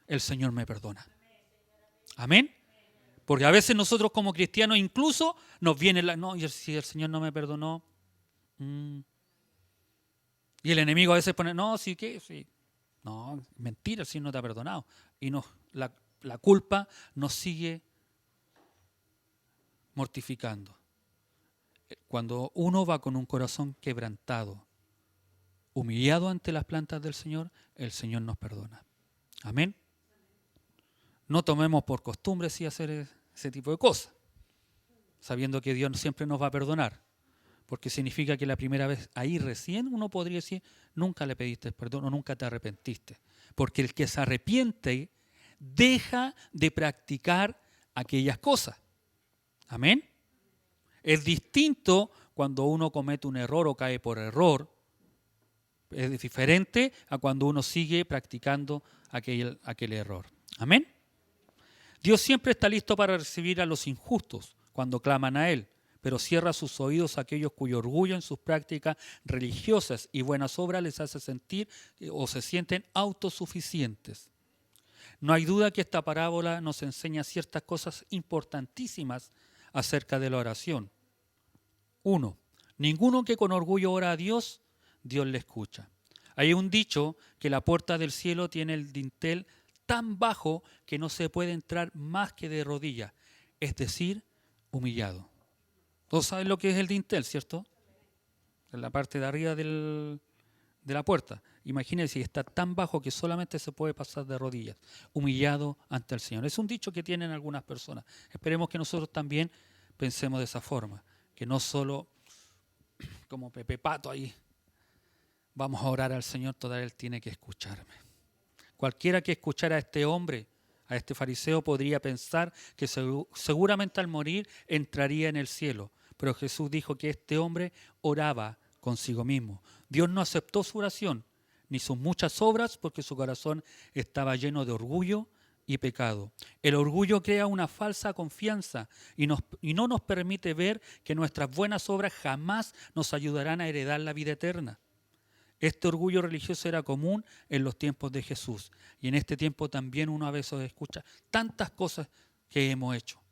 el Señor me perdona. Amén. Porque a veces nosotros como cristianos incluso nos viene no, y si el Señor no me perdonó. Y el enemigo a veces pone, no, sí que, sí. No, mentira, el Señor no te ha perdonado. Y la culpa nos sigue mortificando. Cuando uno va con un corazón quebrantado, humillado ante las plantas del Señor, el Señor nos perdona. Amén. No tomemos por costumbre sí hacer ese tipo de cosas, sabiendo que Dios siempre nos va a perdonar, porque significa que la primera vez ahí recién uno podría decir, nunca le pediste perdón o nunca te arrepentiste, porque el que se arrepiente deja de practicar aquellas cosas. Amén. Es distinto cuando uno comete un error o cae por error. Es diferente a cuando uno sigue practicando aquel error. Amén. Dios siempre está listo para recibir a los injustos cuando claman a Él, pero cierra sus oídos a aquellos cuyo orgullo en sus prácticas religiosas y buenas obras les hace sentir o se sienten autosuficientes. No hay duda que esta parábola nos enseña ciertas cosas importantísimas acerca de la oración. 1. Ninguno que con orgullo ora a Dios, Dios le escucha. Hay un dicho que la puerta del cielo tiene el dintel tan bajo que no se puede entrar más que de rodillas, es decir, humillado. Todos saben lo que es el dintel, ¿cierto? En la parte de arriba de la puerta. Imagínense, está tan bajo que solamente se puede pasar de rodillas, humillado ante el Señor. Es un dicho que tienen algunas personas. Esperemos que nosotros también pensemos de esa forma, que no solo como Pepe Pato ahí, vamos a orar al Señor, todavía Él tiene que escucharme. Cualquiera que escuchara a este hombre, a este fariseo, podría pensar que seguramente al morir entraría en el cielo. Pero Jesús dijo que este hombre oraba consigo mismo. Dios no aceptó su oración, ni sus muchas obras, porque su corazón estaba lleno de orgullo y pecado. El orgullo crea una falsa confianza y no nos permite ver que nuestras buenas obras jamás nos ayudarán a heredar la vida eterna. Este orgullo religioso era común en los tiempos de Jesús. Y en este tiempo también uno a veces escucha tantas cosas que hemos hecho.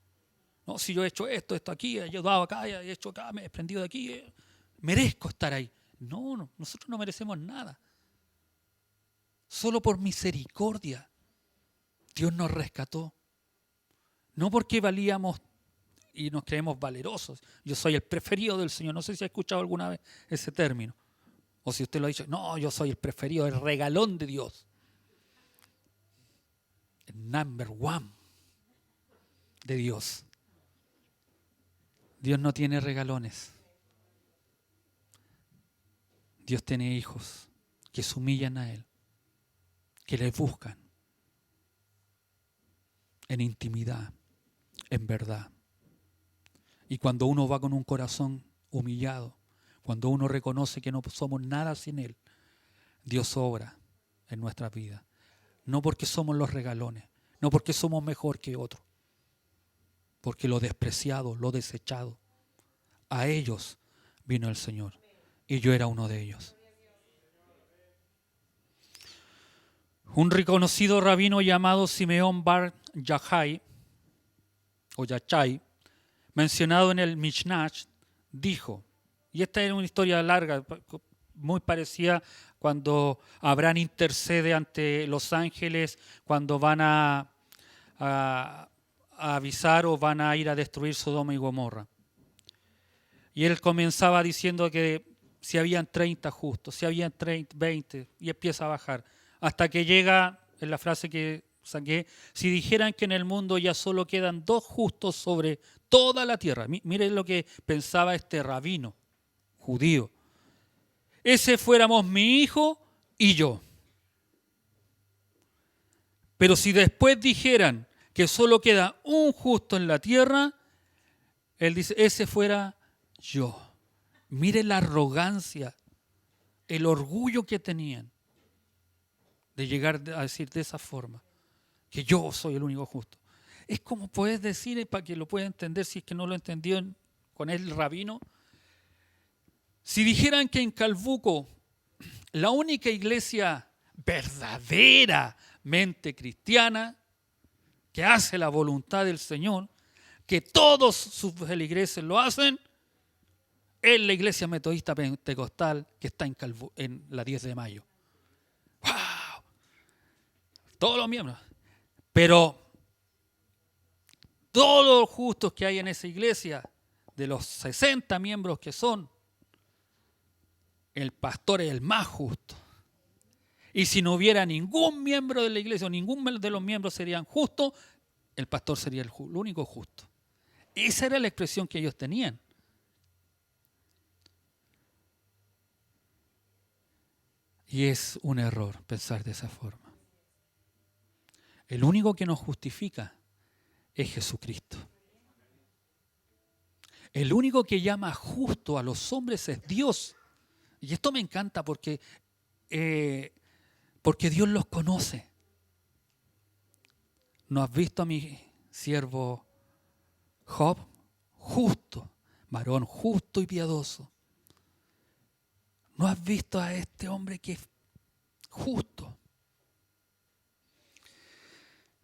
No, si yo he hecho esto aquí, he ayudado acá, he hecho acá, me he desprendido de aquí, merezco estar ahí. No, nosotros no merecemos nada. Solo por misericordia Dios nos rescató. No porque valíamos y nos creemos valerosos. Yo soy el preferido del Señor. No sé si ha escuchado alguna vez ese término. O si usted lo ha dicho, no, yo soy el preferido, el regalón de Dios. El number one de Dios. Dios no tiene regalones. Dios tiene hijos que se humillan a Él, que le buscan en intimidad, en verdad. Y cuando uno va con un corazón humillado, cuando uno reconoce que no somos nada sin Él, Dios obra en nuestras vidas. No porque somos los regalones, no porque somos mejor que otros, porque lo despreciado, lo desechado, a ellos vino el Señor. Y yo era uno de ellos. Un reconocido rabino llamado Simeón Bar Yochai, o Yachai, mencionado en el Mishnah, dijo, y esta es una historia larga, muy parecida cuando Abraham intercede ante los ángeles, cuando van a avisar o van a ir a destruir Sodoma y Gomorra. Y él comenzaba diciendo que si habían 30 justos, si habían 30, 20, y empieza a bajar, hasta que llega, en la frase que saqué, si dijeran que en el mundo ya solo quedan 2 justos sobre toda la tierra. Miren lo que pensaba este rabino judío. Ese fuéramos mi hijo y yo. Pero si después dijeran que solo queda un justo en la tierra, él dice, ese fuera yo. Mire la arrogancia, el orgullo que tenían. de llegar a decir de esa forma, que yo soy el único justo. Es como puedes decir, para que lo pueda entender, si es que no lo entendió con el rabino, si dijeran que en Calbuco la única iglesia verdaderamente cristiana que hace la voluntad del Señor, que todos sus feligreses lo hacen, es la iglesia metodista pentecostal que está en la 10 de mayo. ¡Wow! Todos los miembros. Pero todos los justos que hay en esa iglesia, de los 60 miembros que son, el pastor es el más justo. Y si no hubiera ningún miembro de la iglesia o ningún de los miembros serían justos, el pastor sería el único justo. Esa era la expresión que ellos tenían. Y es un error pensar de esa forma. El único que nos justifica es Jesucristo. El único que llama justo a los hombres es Dios. Y esto me encanta porque Dios los conoce. ¿No has visto a mi siervo Job? Justo, varón justo y piadoso. ¿No has visto a este hombre que es justo?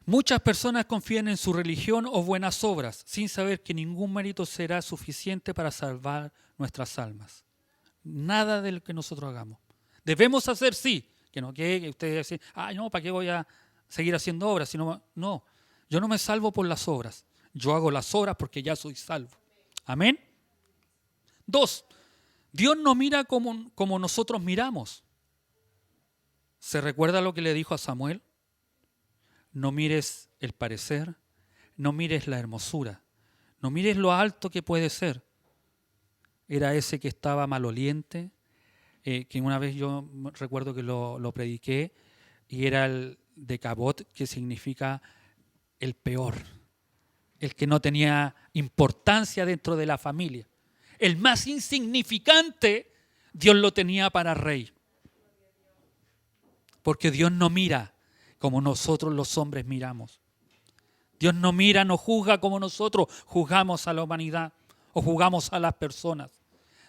Muchas personas confían en su religión o buenas obras sin saber que ningún mérito será suficiente para salvar nuestras almas. Nada de lo que nosotros hagamos. Debemos hacer, sí, que ustedes dicen, no, ¿para qué voy a seguir haciendo obras? No, yo no me salvo por las obras. Yo hago las obras porque ya soy salvo. Amén. 2, Dios no mira como nosotros miramos. ¿Se recuerda lo que le dijo a Samuel? No mires el parecer, no mires la hermosura, no mires lo alto que puede ser. Era ese que estaba maloliente, que una vez yo recuerdo que lo prediqué, y era el de Cabot, que significa el peor, el que no tenía importancia dentro de la familia. El más insignificante, Dios lo tenía para rey. Porque Dios no mira como nosotros los hombres miramos. Dios no mira, no juzga como nosotros juzgamos a la humanidad o juzgamos a las personas.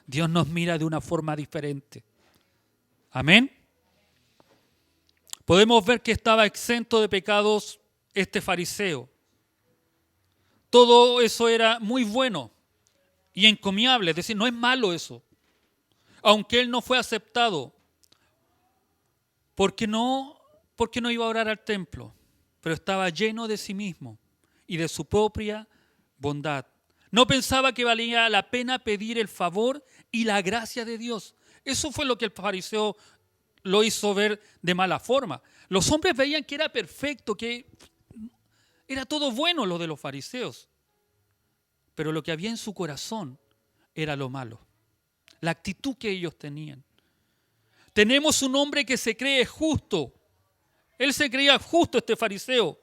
Dios nos mira de una forma diferente. Amén. Podemos ver que estaba exento de pecados este fariseo. Todo eso era muy bueno y encomiable, es decir, no es malo eso. Aunque él no fue aceptado, porque no iba a orar al templo, pero estaba lleno de sí mismo y de su propia bondad. No pensaba que valía la pena pedir el favor y la gracia de Dios. Eso fue lo que el fariseo lo hizo ver de mala forma. Los hombres veían que era perfecto, que era todo bueno lo de los fariseos. Pero lo que había en su corazón era lo malo. La actitud que ellos tenían. Tenemos un hombre que se cree justo. Él se creía justo, este fariseo.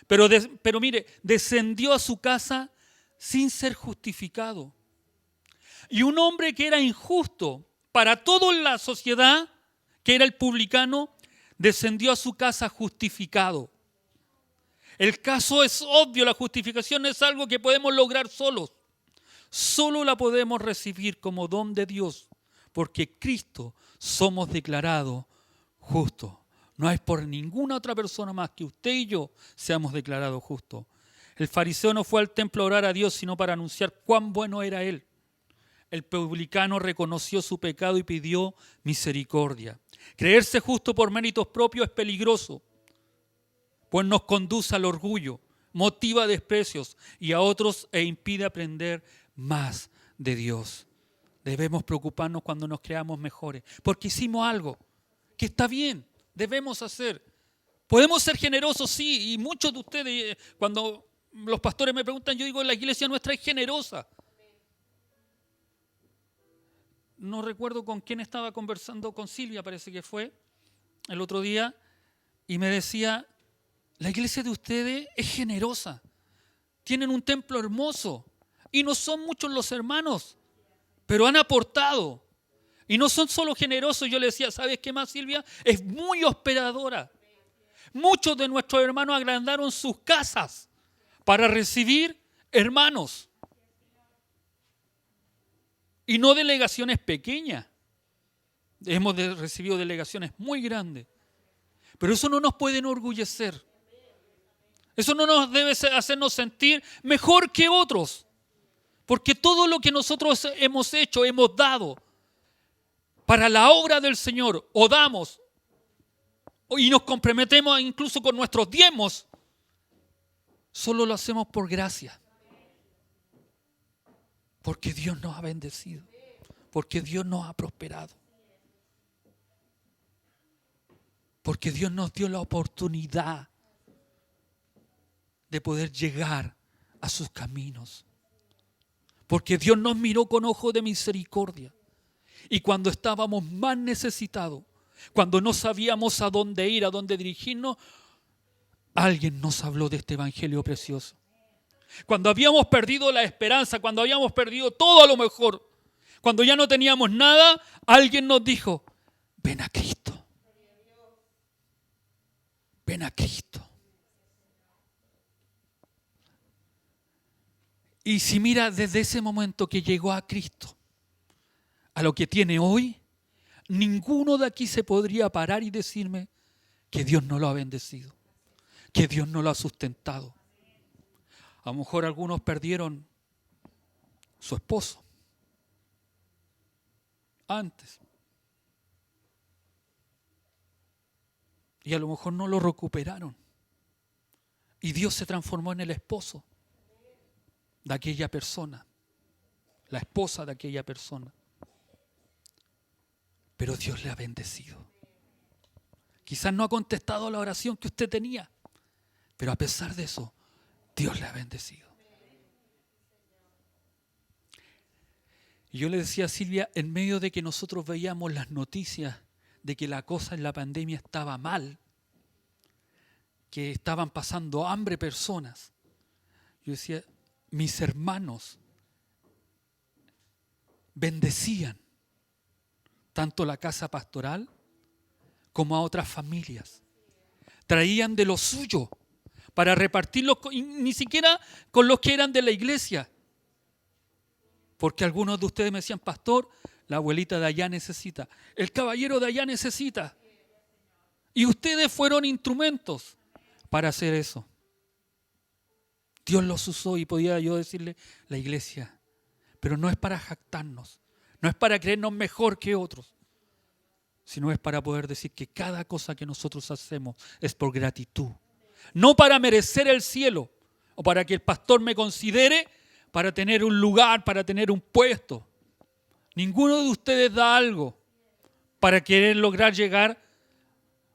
Pero mire, descendió a su casa sin ser justificado. Y un hombre que era injusto para toda la sociedad, que era el publicano, descendió a su casa justificado. El caso es obvio, la justificación no es algo que podemos lograr solos. Solo la podemos recibir como don de Dios, porque Cristo somos declarados justos. No es por ninguna otra persona más que usted y yo seamos declarados justos. El fariseo no fue al templo a orar a Dios, sino para anunciar cuán bueno era Él. El publicano reconoció su pecado y pidió misericordia. Creerse justo por méritos propios es peligroso, pues nos conduce al orgullo, motiva desprecios y a otros e impide aprender más de Dios. Debemos preocuparnos cuando nos creamos mejores, porque hicimos algo que está bien, debemos hacer. Podemos ser generosos, sí, y muchos de ustedes, cuando los pastores me preguntan, yo digo, la iglesia nuestra es generosa. No recuerdo con quién estaba conversando, con Silvia parece que fue, el otro día, y me decía, la iglesia de ustedes es generosa, tienen un templo hermoso, y no son muchos los hermanos, pero han aportado. Y no son solo generosos, yo le decía, ¿sabes qué más, Silvia? Es muy hospedadora. Muchos de nuestros hermanos agrandaron sus casas para recibir hermanos. Y no delegaciones pequeñas. Hemos recibido delegaciones muy grandes. Pero eso no nos puede enorgullecer. Eso no nos debe hacernos sentir mejor que otros. Porque todo lo que nosotros hemos hecho, hemos dado para la obra del Señor, o damos, y nos comprometemos incluso con nuestros diezmos, solo lo hacemos por gracia. Porque Dios nos ha bendecido. Porque Dios nos ha prosperado. Porque Dios nos dio la oportunidad de poder llegar a sus caminos. Porque Dios nos miró con ojos de misericordia. Y cuando estábamos más necesitados, cuando no sabíamos a dónde ir, a dónde dirigirnos, alguien nos habló de este evangelio precioso. Cuando habíamos perdido la esperanza, cuando habíamos perdido todo a lo mejor, cuando ya no teníamos nada, alguien nos dijo, ven a Cristo. Ven a Cristo. Y si mira desde ese momento que llegó a Cristo, a lo que tiene hoy, ninguno de aquí se podría parar y decirme que Dios no lo ha bendecido, que Dios no lo ha sustentado. A lo mejor algunos perdieron su esposo antes. Y a lo mejor no lo recuperaron. Y Dios se transformó en el esposo de aquella persona, la esposa de aquella persona. Pero Dios le ha bendecido. Quizás no ha contestado a la oración que usted tenía, pero a pesar de eso, Dios le ha bendecido. Y yo le decía a Silvia, en medio de que nosotros veíamos las noticias de que la cosa en la pandemia estaba mal, que estaban pasando hambre personas, yo decía, mis hermanos bendecían tanto la casa pastoral como a otras familias. Traían de lo suyo para repartirlo, ni siquiera con los que eran de la iglesia. Porque algunos de ustedes me decían, pastor, la abuelita de allá necesita, el caballero de allá necesita. Y ustedes fueron instrumentos para hacer eso. Dios los usó y podía yo decirle, la iglesia. Pero no es para jactarnos, no es para creernos mejor que otros, sino es para poder decir que cada cosa que nosotros hacemos es por gratitud. No para merecer el cielo o para que el pastor me considere, para tener un lugar, para tener un puesto. Ninguno de ustedes da algo para querer lograr llegar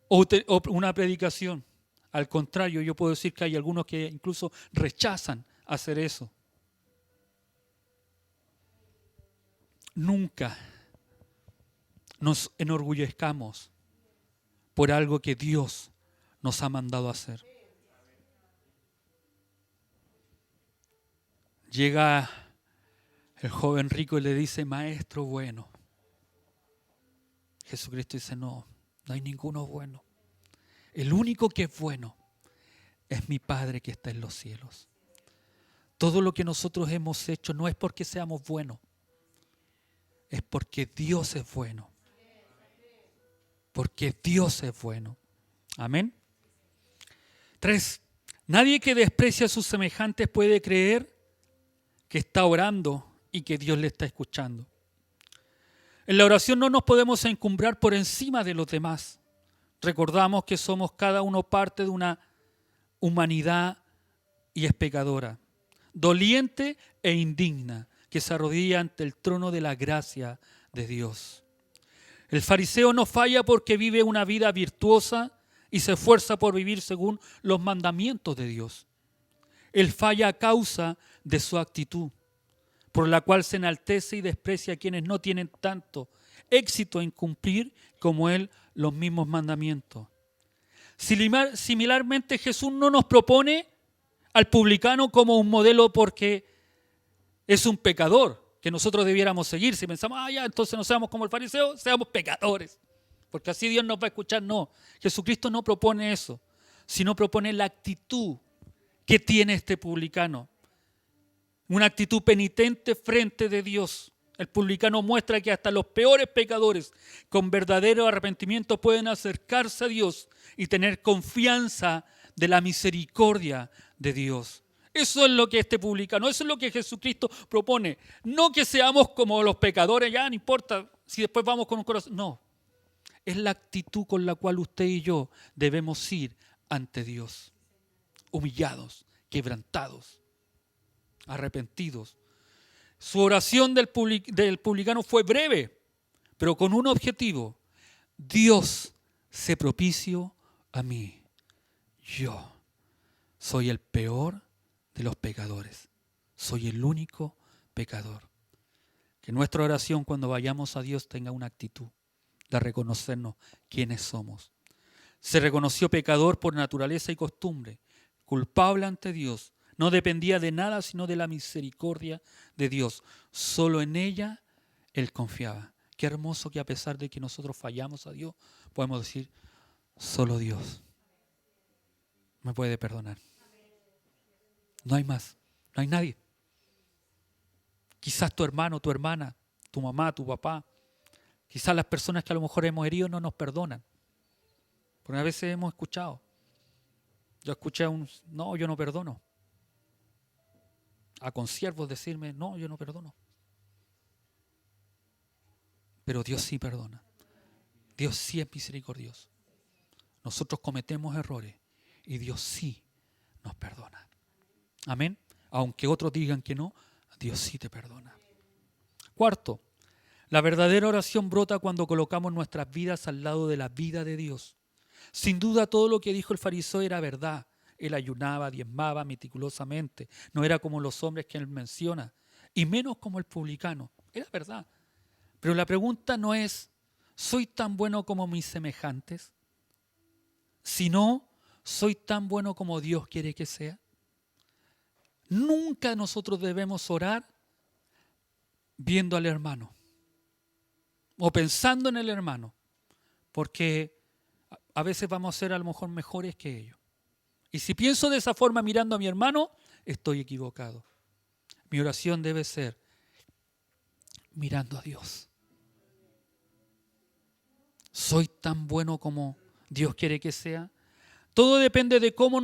o una predicación. Al contrario, yo puedo decir que hay algunos que incluso rechazan hacer eso. Nunca nos enorgullezcamos por algo que Dios nos ha mandado a hacer. Llega el joven rico y le dice, maestro bueno. Jesucristo dice, no hay ninguno bueno. El único que es bueno es mi Padre que está en los cielos. Todo lo que nosotros hemos hecho no es porque seamos buenos, es porque Dios es bueno. Porque Dios es bueno. Amén. 3. Nadie que desprecia a sus semejantes puede creer que está orando y que Dios le está escuchando. En la oración no nos podemos encumbrar por encima de los demás. Recordamos que somos cada uno parte de una humanidad y es pecadora, doliente e indigna, que se arrodilla ante el trono de la gracia de Dios. El fariseo no falla porque vive una vida virtuosa y se esfuerza por vivir según los mandamientos de Dios. Él falla a causa de su actitud, por la cual se enaltece y desprecia a quienes no tienen tanto éxito en cumplir como él los mismos mandamientos. Similarmente, Jesús no nos propone al publicano como un modelo porque es un pecador, que nosotros debiéramos seguir. Si pensamos, ya, entonces no seamos como el fariseo, seamos pecadores. Porque así Dios nos va a escuchar. No, Jesucristo no propone eso, sino propone la actitud que tiene este publicano. Una actitud penitente frente de Dios. El publicano muestra que hasta los peores pecadores con verdadero arrepentimiento pueden acercarse a Dios y tener confianza de la misericordia de Dios. Eso es lo que este publicano, eso es lo que Jesucristo propone. No que seamos como los pecadores, ya no importa si después vamos con un corazón. No, es la actitud con la cual usted y yo debemos ir ante Dios. Humillados, quebrantados, arrepentidos. Su oración del publicano fue breve, pero con un objetivo. Dios, sé propicio a mí. Yo soy el peor de los pecadores. Soy el único pecador. Que nuestra oración cuando vayamos a Dios tenga una actitud de reconocernos quiénes somos. Se reconoció pecador por naturaleza y costumbre, culpable ante Dios. No dependía de nada sino de la misericordia de Dios. Solo en ella él confiaba. Qué hermoso que a pesar de que nosotros fallamos a Dios, podemos decir, solo Dios me puede perdonar. No hay más, no hay nadie. Quizás tu hermano, tu hermana, tu mamá, tu papá, quizás las personas que a lo mejor hemos herido no nos perdonan. Porque a veces hemos escuchado. Yo escuché no, yo no perdono. A consiervos decirme, no, yo no perdono. Pero Dios sí perdona. Dios sí es misericordioso. Nosotros cometemos errores y Dios sí nos perdona. Amén. Aunque otros digan que no, Dios sí te perdona. Cuarto, la verdadera oración brota cuando colocamos nuestras vidas al lado de la vida de Dios. Sin duda todo lo que dijo el fariseo era verdad. Él ayunaba, diezmaba meticulosamente. No era como los hombres que él menciona, y menos como el publicano. Era verdad. Pero la pregunta no es, ¿soy tan bueno como mis semejantes? Sino, ¿soy tan bueno como Dios quiere que sea? Nunca nosotros debemos orar viendo al hermano o pensando en el hermano, porque a veces vamos a ser a lo mejor mejores que ellos. Y si pienso de esa forma mirando a mi hermano, estoy equivocado. Mi oración debe ser mirando a Dios. ¿Soy tan bueno como Dios quiere que sea? Todo depende de cómo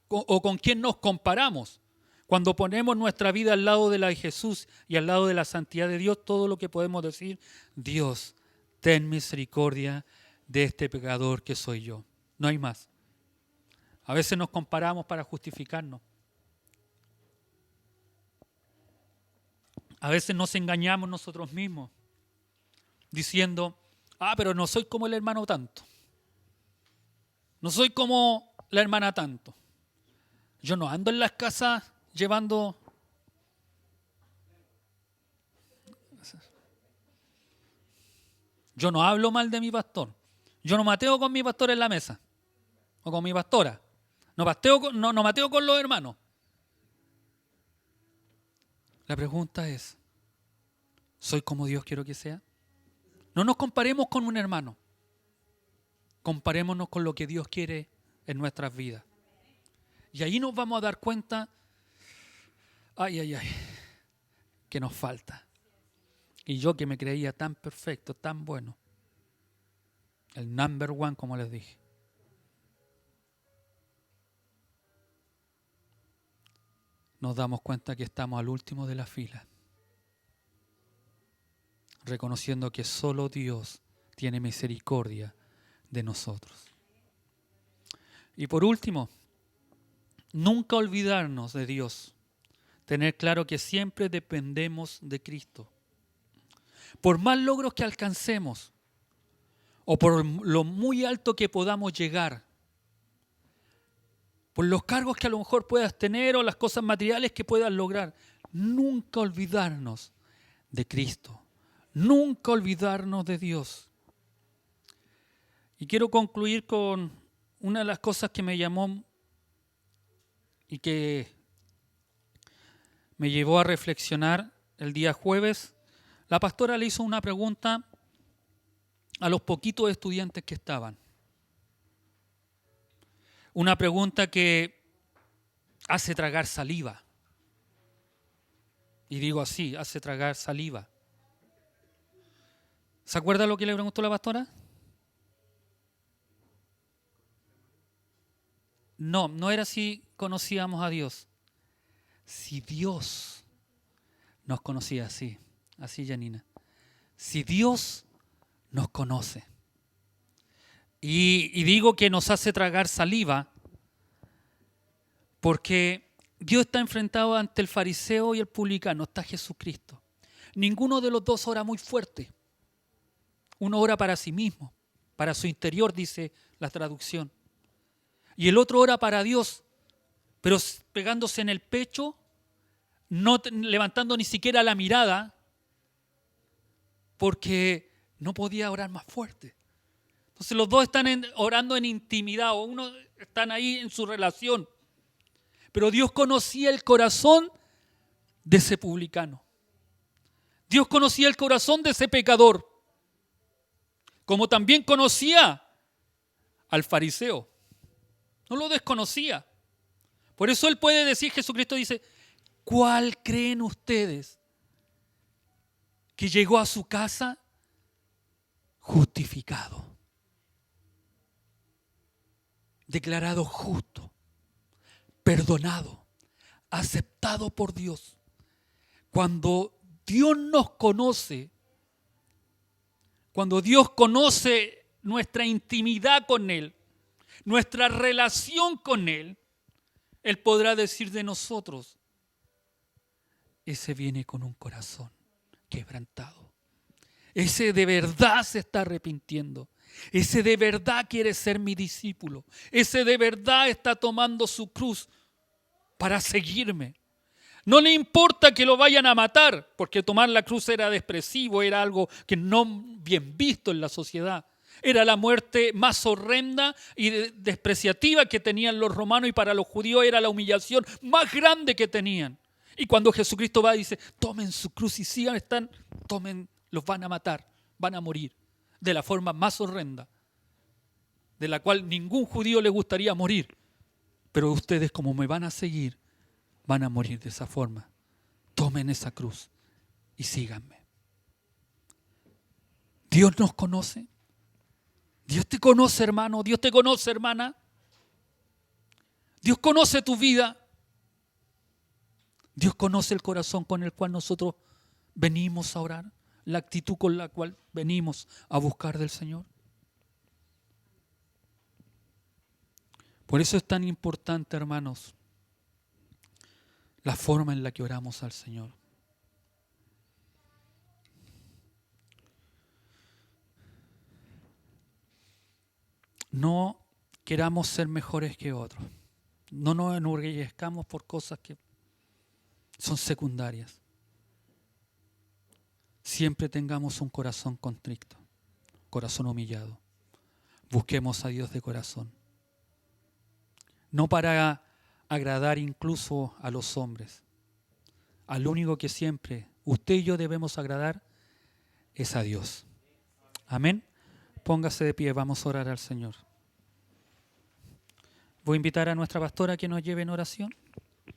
o con quién nos comparamos. Cuando ponemos nuestra vida al lado de la de Jesús y al lado de la santidad de Dios, todo lo que podemos decir, Dios, ten misericordia de este pecador que soy yo. No hay más. A veces nos comparamos para justificarnos. A veces nos engañamos nosotros mismos, diciendo, pero no soy como el hermano tanto. No soy como la hermana tanto. Yo no ando en las casas llevando... Yo no hablo mal de mi pastor. Yo no mateo con mi pastor en la mesa. O con mi pastora. No mateo con los hermanos. La pregunta es, ¿soy como Dios quiero que sea? No nos comparemos con un hermano. Comparémonos con lo que Dios quiere en nuestras vidas. Y ahí nos vamos a dar cuenta, que nos falta. Y yo que me creía tan perfecto, tan bueno. El number one, como les dije. Nos damos cuenta que estamos al último de la fila. Reconociendo que solo Dios tiene misericordia de nosotros. Y por último, nunca olvidarnos de Dios. Tener claro que siempre dependemos de Cristo. Por más logros que alcancemos o por lo muy alto que podamos llegar, por los cargos que a lo mejor puedas tener o las cosas materiales que puedas lograr, nunca olvidarnos de Cristo. Nunca olvidarnos de Dios. Y quiero concluir con una de las cosas que me llamó y que me llevó a reflexionar el día jueves, la pastora le hizo una pregunta a los poquitos estudiantes que estaban. Una pregunta que hace tragar saliva. Y digo así, hace tragar saliva. ¿Se acuerda lo que le preguntó la pastora? No, no era si conocíamos a Dios. Si Dios nos conocía así, Janina. Si Dios nos conoce. Y digo que nos hace tragar saliva porque Dios está enfrentado ante el fariseo y el publicano, está Jesucristo. Ninguno de los dos ora muy fuerte. Uno ora para sí mismo, para su interior, dice la traducción. Y el otro ora para Dios, pero pegándose en el pecho, no levantando ni siquiera la mirada, porque no podía orar más fuerte. Entonces los dos están orando en intimidad, o uno están ahí en su relación. Pero Dios conocía el corazón de ese publicano. Dios conocía el corazón de ese pecador, como también conocía al fariseo. No lo desconocía. Por eso él puede decir, Jesucristo dice, ¿cuál creen ustedes que llegó a su casa justificado, declarado justo, perdonado, aceptado por Dios? Cuando Dios nos conoce, cuando Dios conoce nuestra intimidad con Él, nuestra relación con Él, Él podrá decir de nosotros, ese viene con un corazón quebrantado. Ese de verdad se está arrepintiendo. Ese de verdad quiere ser mi discípulo. Ese de verdad está tomando su cruz para seguirme. No le importa que lo vayan a matar, porque tomar la cruz era despreciativo, era algo que no bien visto en la sociedad. Era la muerte más horrenda y despreciativa que tenían los romanos, y para los judíos era la humillación más grande que tenían. Y cuando Jesucristo va y dice, tomen su cruz y sigan, los van a matar, van a morir de la forma más horrenda, de la cual ningún judío le gustaría morir. Pero ustedes, como me van a seguir, van a morir de esa forma. Tomen esa cruz y síganme. Dios nos conoce. Dios te conoce, hermano. Dios te conoce, hermana. Dios conoce tu vida. Dios conoce el corazón con el cual nosotros venimos a orar, la actitud con la cual venimos a buscar del Señor. Por eso es tan importante, hermanos, la forma en la que oramos al Señor. No queramos ser mejores que otros. No nos enorgullezcamos por cosas que son secundarias. Siempre tengamos un corazón contrito, corazón humillado. Busquemos a Dios de corazón. No para agradar incluso a los hombres. Al único que siempre usted y yo debemos agradar es a Dios. Amén. Póngase de pie, vamos a orar al Señor. Voy a invitar a nuestra pastora que nos lleve en oración.